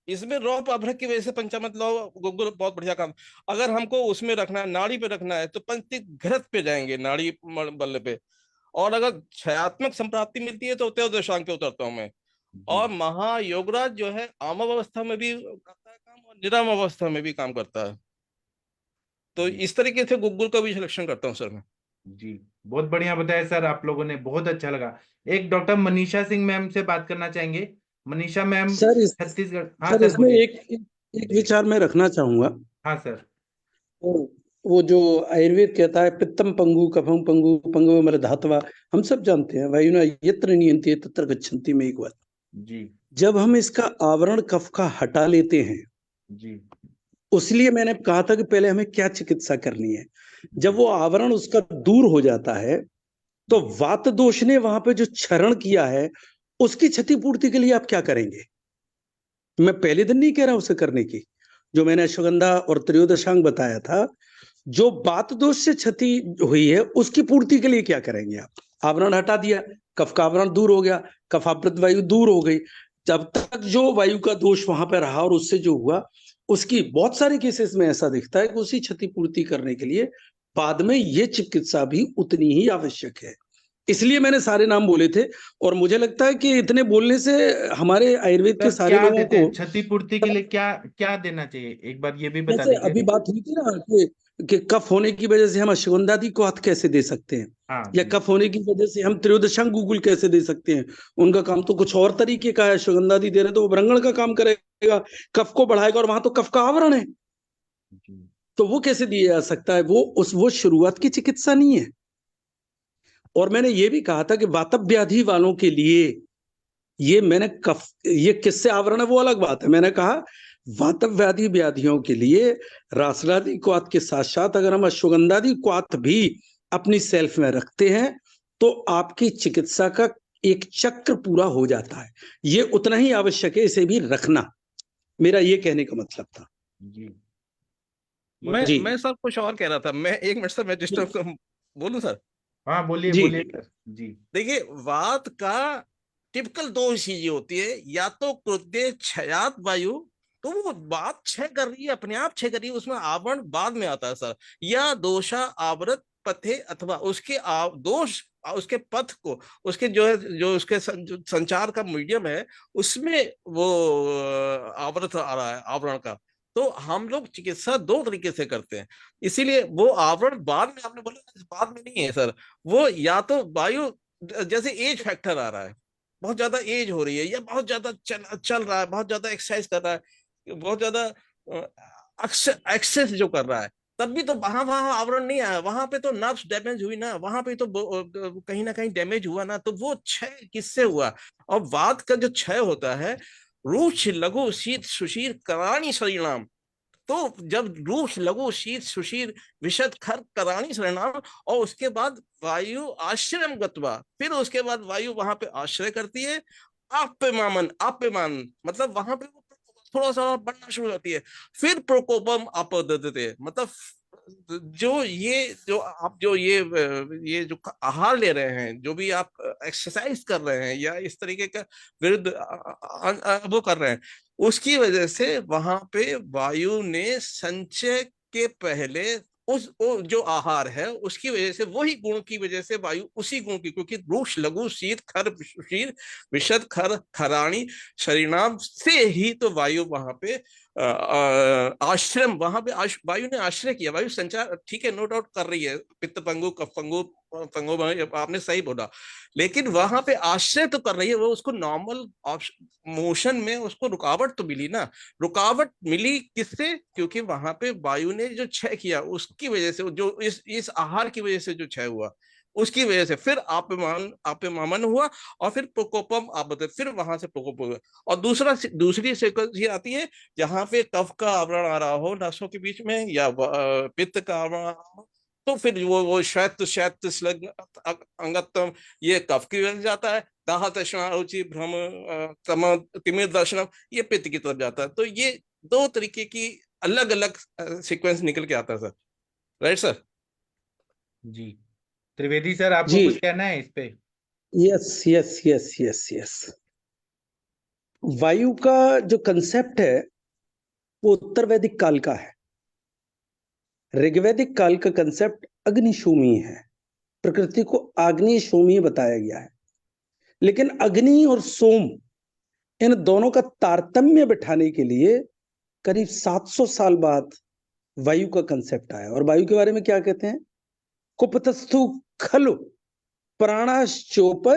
इसमें रौप अभ्रक की वजह से पंचामत लौह गुग्गुल बहुत बढ़िया काम। अगर हमको उसमें रखना है, नाड़ी पे रखना है, तो पंचतिक घृत पे जाएंगे, नाड़ी बल्ले पे। और अगर क्षयात्मक संप्राप्ति मिलती है तो त्रयोदशांग पे उतरता हूँ मैं। जी और महायोगराज जो है आमव अवस्था में भी करता है काम और निराम अवस्था में भी काम करता है। तो जी इस तरीके से गुग्गुल का भी सिलेक्शन करता हूँ सर मैं। जी बहुत बढ़िया बताया सर, आप लोगों ने बहुत अच्छा लगा। एक डॉक्टर मनीषा सिंह मैम से बात करना चाहेंगे। मनीषा मैम छत्तीसगढ़। हाँ सर सर इसमें बोलिए। एक विचार मैं रखना चाहूंगा। हाँ सर। वो जो आयुर्वेद कहता है पित्तम पंगु कफम पंगु पंगु मल धातवा, हम सब जानते हैं वायुना यत्र नियंति तत्र गच्छन्ति में एक बात। जी जब हम इसका आवरण कफ का हटा लेते हैं, जी उसलिए मैंने कहा था कि पहले हमें क्या चिकित्सा करनी है। जब वो आवरण उसका दूर हो जाता है तो वात दोष ने वहां पे जो क्षरण किया है उसकी क्षतिपूर्ति के लिए आप क्या करेंगे। मैं पहले दिन नहीं कह रहा उसे करने की, जो मैंने अश्वगंधा और त्रयोदशांग बताया था, जो वात दोष से क्षति हुई है उसकी पूर्ति के लिए क्या करेंगे आप। आवरण हटा दिया, कफ का आवरण दूर हो गया, कफावृत वायु दूर हो गई। जब तक जो वायु का दोष वहां पर रहा और उससे जो हुआ, उसकी बहुत सारे केसेस में ऐसा दिखता है कि उसी क्षतिपूर्ति करने के लिए बाद में ये चिकित्सा भी उतनी ही आवश्यक है। इसलिए मैंने सारे नाम बोले थे। और मुझे लगता है कि इतने बोलने से हमारे आयुर्वेद के सर सारे क्या लोगों देते हैं को, क्षतिपूर्ति के लिए, क्या क्या देना चाहिए, एक बार ये भी बता जैसे दीजिए। अभी बात हुई थी ना कि कफ होने की वजह से हम अश्वगंधादि को हाथ कैसे दे सकते हैं, हाँ या जी कफ होने की वजह से हम त्रयोदशांग गुगुल कैसे दे सकते हैं। उनका काम तो कुछ और तरीके का है। अश्वगंधादि दे रहे तो वो ब्रंगण का काम करेगा, कफ को बढ़ाएगा, और वहां तो कफ का आवरण है, जी तो वो कैसे दिया जा सकता है। वो शुरुआत की चिकित्सा नहीं है। और मैंने ये भी कहा था कि वातव व्याधि वालों के लिए ये किससे आवरण है वो अलग बात है। मैंने कहा वातव व्याधि व्याधियों के लिए रासलादि क्वाथ के साथ साथ अगर हम अश्वगंधादि क्वाथ भी अपनी सेल्फ में रखते हैं तो आपकी चिकित्सा का एक चक्र पूरा हो जाता है। ये उतना ही आवश्यक है इसे भी रखना, मेरा ये कहने का मतलब था। जी जी मैं सर कुछ और कह रहा था। मैं एक मिनट सर, मैं डिस्टर्ब बोलूं सर। हाँ बोलिए जी बोलिए सर। जी देखिए वात का टिपिकल दो चीजें होती है, या तो क्रोधे क्षयात वायु, तो वो बात क्षय कर रही है, अपने आप क्षय कर रही है, उसमें आवरण बाद में आता है सर। या दोषा आवृत पथे, अथवा उसके दोष उसके पथ को, उसके जो है जो उसके जो संचार का मीडियम है उसमें वो आवृत आ रहा है आवरण का। तो हम लोग चिकित्सा दो तरीके से करते हैं। इसीलिए वो आवरण बाद में, आपने बोला बाद में नहीं है सर, वो या तो वायु, जैसे एज फैक्टर आ रहा है, बहुत ज्यादा एज हो रही है, या बहुत ज्यादा चल रहा है, बहुत ज्यादा एक्सरसाइज कर रहा है, बहुत ज्यादा एक्सेस जो कर रहा है, तब भी तो वहां वहां आवरण नहीं आया, वहां पे तो नर्व्स डैमेज हुई ना, वहां पे तो कहीं ना कहीं डैमेज हुआ ना, तो वो क्षय किससे हुआ। और वात का जो क्षय होता है, रूक्ष लघु शीत सुशीर कराणी शरीराम, तो जब रूक्ष लघु शीत सुशीर विशद खर कराणी शरीराम, और उसके बाद वायु आश्रय गत्वा, फिर उसके बाद वायु वहां पे आश्रय करती है, आप्यमान मतलब वहां पे थोड़ा सा बढ़ना शुरू होती है। फिर प्रकोपम आपद्यते मतलब जो आप ये जो आहार ले रहे हैं, जो भी आप एक्सरसाइज कर रहे हैं या इस तरीके का विरुद्ध वो कर रहे हैं, उसकी वजह से वहां पे वायु ने संचय के पहले वो जो आहार है उसकी वजह से, वही गुण की वजह से वायु उसी गुण की, क्योंकि रूक्ष लघु शीत खर शीर विशद खर खराणी शरीराम से ही तो वायु वहां पे आश्रम, वहां पे वायु ने आश्रय किया। वायु संचार ठीक है, नो डाउट कर रही है, पित्त पंगु कफ पंगु पंगु, आपने सही बोला, लेकिन वहां पे आश्रय तो कर रही है। वो उसको नॉर्मल मोशन में उसको रुकावट तो मिली ना। रुकावट मिली किससे? क्योंकि वहां पे वायु ने जो क्षय किया उसकी वजह से, जो इस आहार की वजह से जो क्षय हुआ उसकी वजह से फिर आप्यमान हुआ, और फिर प्रकोपम आपत्ति, फिर वहां से प्रकोप हुआ। और दूसरी सीक्वेंस ये आती है जहां पे कफ का आवरण आ रहा हो नसों के बीच में, या पित्त का आवरण आ रहा हो, तो फिर वो श्वेत श्वेत स्लग अंगत्तम, ये कफ की वजह से जाता है। दाह तृष्णा रुचि भ्रम तम तिमिर दर्शनम, ये पित्त की तरफ जाता है। तो ये दो तरीके की अलग अलग सीक्वेंस निकल के आता है सर। Right sir? जी त्रिवेदी सर, आपको जी कुछ कहना है इस पे? Yes yes yes yes yes. वायु का जो कंसेप्ट है वो उत्तर वैदिक काल का है। ऋग्वैदिक काल का कंसेप्ट अग्निशोमी है। प्रकृति को आग्नेय शोमी बताया गया है। लेकिन अग्नि और सोम, इन दोनों का तारतम्य बिठाने के लिए करीब 700 साल बाद वायु का कंसेप्ट आया। और वायु के बारे में क्या कहते हैं? कुपतस्थु खलु प्राणाश्चोप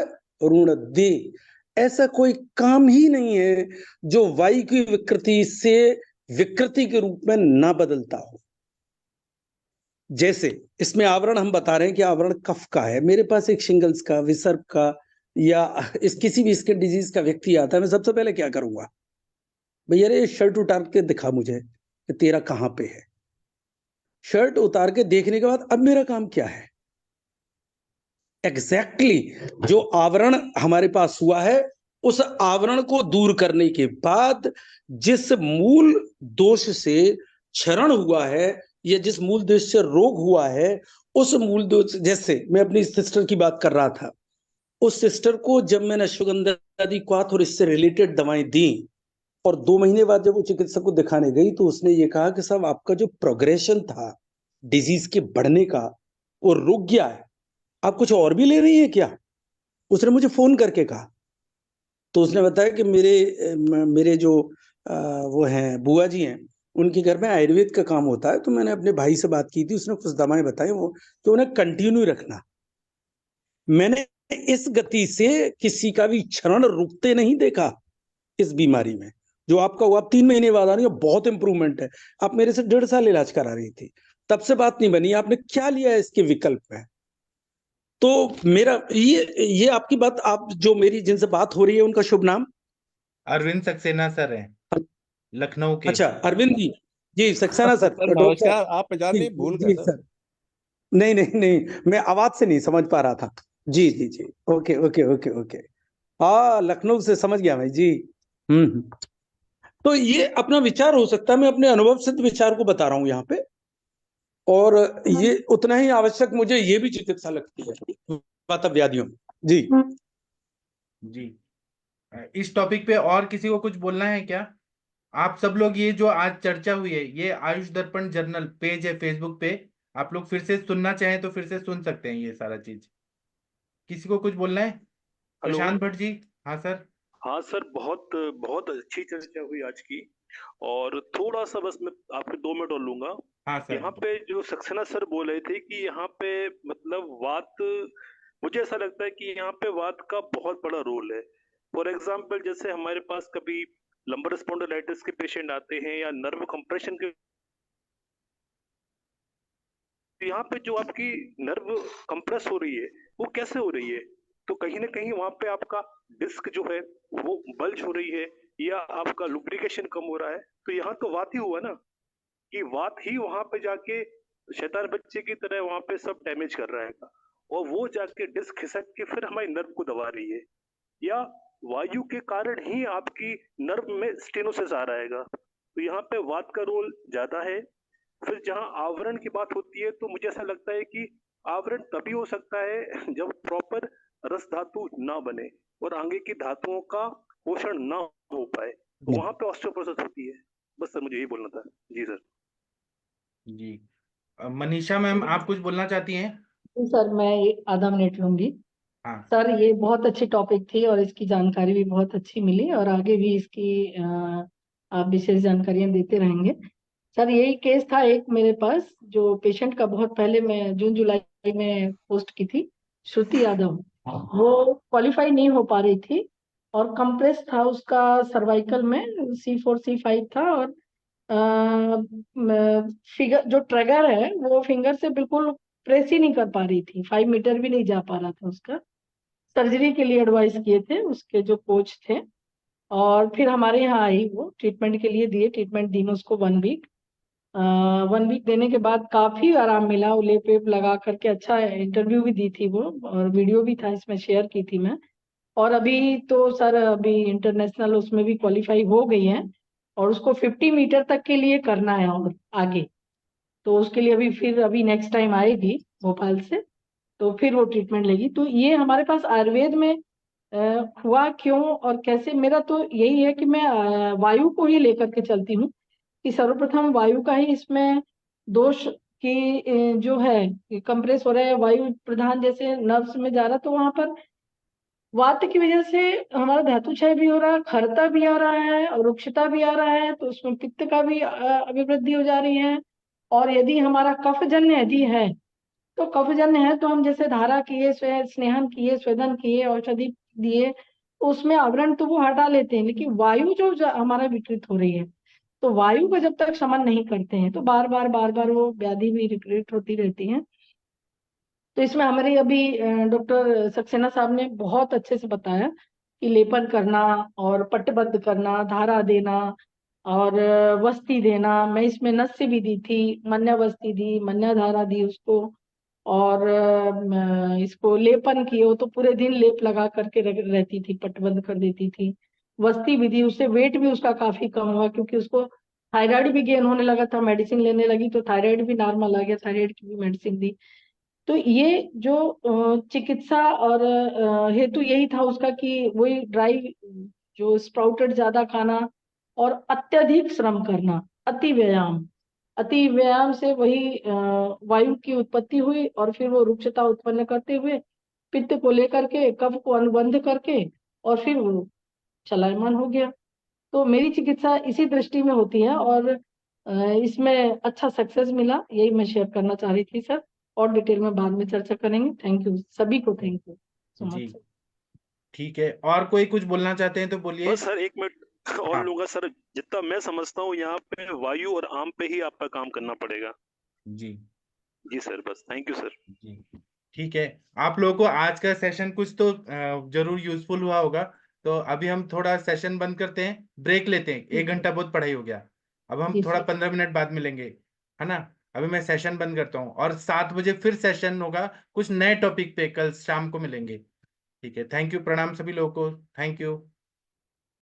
ऋण दे। ऐसा कोई काम ही नहीं है जो वायु की विकृति से विकृति के रूप में ना बदलता हो। जैसे इसमें आवरण हम बता रहे हैं कि आवरण कफ का है। मेरे पास एक शिंगल्स का, विसर्प का या किसी भी स्किन डिजीज का व्यक्ति आता है, मैं सबसे पहले क्या करूंगा? भैया रे शर्ट उतार के दिखा मुझे कि तेरा कहां पे है। शर्ट उतार के देखने के बाद अब मेरा काम क्या है? एग्जैक्टली जो आवरण हमारे पास हुआ है, उस आवरण को दूर करने के बाद जिस मूल दोष से क्षरण हुआ है या जिस मूल दोष से रोग हुआ है, उस मूल दोष, जैसे मैं अपनी सिस्टर की बात कर रहा था, उस सिस्टर को जब मैंने अश्वगंधा आदि क्वाथ और इससे रिलेटेड दवाएं दी और 2 महीने बाद जब वो चिकित्सक को दिखाने गई तो उसने ये कहा कि साहब आपका जो प्रोग्रेशन था डिजीज के बढ़ने का वो रुक गया है, आप कुछ और भी ले रही है क्या? उसने मुझे फोन करके कहा। तो उसने बताया कि मेरे जो वो हैं बुआ जी हैं, उनके घर में आयुर्वेद का काम होता है। तो मैंने अपने भाई से बात की थी, उसने कुछ दवाएं बताई वो कि उन्हें कंटिन्यू रखना। मैंने इस गति से किसी का भी क्षरण रुकते नहीं देखा इस बीमारी में। जो आपका हुआ 3 महीने बाद आ रही है, बहुत इंप्रूवमेंट है। आप मेरे से 1.5 साल इलाज करा रही थी, तब से बात नहीं बनी। आपने क्या लिया है इसके विकल्प में? तो मेरा ये आपकी बात, आप जो मेरी जिनसे बात हो रही है उनका शुभ नाम? अरविंद सक्सेना सर हैं, लखनऊ के। अच्छा, अरविंद जी। जी सक्सेना सर, सर डॉक्टर। नमस्कार, आप पहचान जी नहीं, भूल गए जी सर। सर। नहीं नहीं नहीं, मैं आवाज से नहीं समझ पा रहा था। जी जी जी, ओके ओके ओके ओके। हाँ, लखनऊ से समझ गया भाई जी। हम्म। तो ये अपना विचार हो सकता है, मैं अपने अनुभव सिद्ध विचार को बता रहा हूं यहाँ पे। और ये उतना ही आवश्यक मुझे ये भी चिकित्सा लगती है वात व्याधियों में। जी जी इस टॉपिक पे और किसी को कुछ बोलना है क्या? आप सब लोग, ये जो आज चर्चा हुई है, ये आयुष दर्पण जर्नल पेज है फेसबुक पे, आप लोग फिर से सुनना चाहें तो फिर से सुन सकते हैं ये सारा चीज। किसी को कुछ बोलना है? हेलो। प्रशांत भट्ट जी। हाँ सर। हाँ सर, बहुत बहुत अच्छी चर्चा हुई आज की। और थोड़ा सा बस मैं आपके 2 मिनट और लूंगा। हाँ सर। यहाँ पे जो सक्सेना सर बोल रहे थे कि यहाँ पे मतलब वात, मुझे ऐसा लगता है कि यहाँ पे वात का बहुत बड़ा रोल है। फॉर एग्जाम्पल, जैसे हमारे पास कभी लंबर स्पॉन्डिलाइटिस के पेशेंट आते हैं या नर्व कंप्रेशन के, यहाँ पे जो आपकी नर्व कंप्रेस हो रही है वो कैसे हो रही है? तो कहीं ना कहीं वहां पे आपका डिस्क जो है वो बल्ज हो रही है या आपका लुब्रिकेशन कम हो रहा है। तो यहाँ तो वात ही हुआ ना, कि वात ही वहां पे जाके शैतान बच्चे की तरह वहां पे सब डैमेज कर रहा है, और वो जाके डिस्क खिसक के फिर हमारी नर्व को दबा रही है। या वायु के कारण ही आपकी नर्व में स्टेनोसिस आ रहेगा। तो यहाँ पे वात का रोल ज्यादा है। फिर जहाँ आवरण की बात होती है तो मुझे ऐसा लगता है कि आवरण तभी हो सकता है जब प्रॉपर रस धातु ना बने और आगे की धातुओं का पोषण ना हो पाए, तो वहां पे ऑस्टियोपोरोसिस होती है। बस सर मुझे यही बोलना था। जी सर। जी मनीषा मैम, आप कुछ बोलना चाहती हैं? सर मैं आधा मिनट लूंगी। हाँ सर ये बहुत अच्छी टॉपिक थी और इसकी जानकारी भी बहुत अच्छी मिली और आगे भी इसकी आप विशेष जानकारियां देते रहेंगे। सर यही केस था एक मेरे पास, जो पेशेंट का बहुत पहले मैं जून जुलाई में पोस्ट की थी, श्रुति यादव। वो क्वालिफाई नहीं हो पा रही थी और कंप्रेस था उसका सर्वाइकल में, C4 C5 था और फिगर जो ट्रैगर है वो फिंगर से बिल्कुल प्रेस ही नहीं कर पा रही थी, 5 मीटर भी नहीं जा पा रहा था उसका। सर्जरी के लिए एडवाइस किए थे उसके जो कोच थे और फिर हमारे यहाँ आई, वो ट्रीटमेंट के लिए दिए, ट्रीटमेंट दी मैं उसको 1 वीक। 1 वीक देने के बाद काफी आराम मिला, वो लेप वेप लगा करके अच्छा इंटरव्यू भी दी थी वो और वीडियो भी था इसमें शेयर की थी मैं। और अभी तो सर अभी इंटरनेशनल उसमें भी क्वालिफाई हो गई है और उसको 50 मीटर तक के लिए करना है और आगे, तो उसके लिए अभी नेक्स्ट टाइम आएगी भोपाल से, तो फिर वो ट्रीटमेंट लेगी। तो ये हमारे पास आयुर्वेद में हुआ क्यों और कैसे, मेरा तो यही है कि मैं वायु को ही लेकर के चलती हूँ कि सर्वप्रथम वायु का ही इसमें दोष की जो है कंप्रेस हो रहा है, वायु प्रधान जैसे नर्व्स में जा रहा, तो वहां पर वात की वजह से हमारा धातु क्षय भी हो रहा है, खरता भी आ रहा है और रुक्षता भी आ रहा है, तो उसमें पित्त का भी अभिवृद्धि हो जा रही है। और यदि हमारा कफजन्य यदि है तो कफजन्य है तो हम जैसे धारा किए, स्नेहन किए, स्वेदन किए, औषधि दिए, तो उसमें आवरण तो वो हटा लेते हैं, लेकिन वायु जो हमारा विकृत हो रही है, तो वायु को जब तक शमन नहीं करते हैं तो बार बार वो व्याधि भी रिपीट होती रहती है। तो इसमें हमारे अभी डॉक्टर सक्सेना साहब ने बहुत अच्छे से बताया कि लेपन करना और पट्टबद्ध करना, धारा देना और वस्ती देना। मैं इसमें नस्य भी दी थी, मन्या वस्ती दी, मन्या धारा दी उसको और इसको लेपन किए, वो तो पूरे दिन लेप लगा करके रहती थी, पट्टबंद कर देती थी। वस्ती भी दी, उससे वेट भी उसका काफी कम हुआ क्योंकि उसको थायराइड भी गेन होने लगा था, मेडिसिन लेने लगी तो थायराइड भी नॉर्मल आ गया, थायराइड की भी मेडिसिन दी। तो ये जो चिकित्सा और हेतु यही था उसका कि वही ड्राई जो स्प्राउटेड ज्यादा खाना और अत्यधिक श्रम करना, अति व्यायाम से वही वायु की उत्पत्ति हुई और फिर वो रुक्षता उत्पन्न करते हुए पित्त को लेकर के कफ को अनुबंध करके और फिर वो चलायमान हो गया। तो मेरी चिकित्सा इसी दृष्टि में होती है और इसमें अच्छा सक्सेस मिला, यही मैं शेयर करना चाह रही थी सर। और डिटेल में बाद में चर्चा करेंगे। थैंक यू सभी को, थैंक यू सो जी मच। ठीक है, और कोई कुछ बोलना चाहते हैं तो बोलिए। बस सर 1 मिनट और हाँ लूंगा सर। जितना मैं समझता हूँ यहाँ पे वायु और आम पे ही आपका काम करना पड़ेगा। जी जी सर, बस थैंक यू सर। जी ठीक है। आप लोगों को आज का सेशन कुछ तो जरूर यूजफुल हुआ होगा। तो अभी हम थोड़ा सेशन बंद करते हैं, ब्रेक लेते हैं, 1 घंटा बहुत पढ़ाई हो गया। अब हम जी थोड़ा सर। 15 मिनट बाद मिलेंगे, है ना। अभी मैं सेशन बंद करता हूँ और 7 बजे फिर सेशन होगा कुछ नए टॉपिक पे, कल शाम को मिलेंगे। ठीक है, थैंक यू, प्रणाम सभी लोगों को, थैंक यू।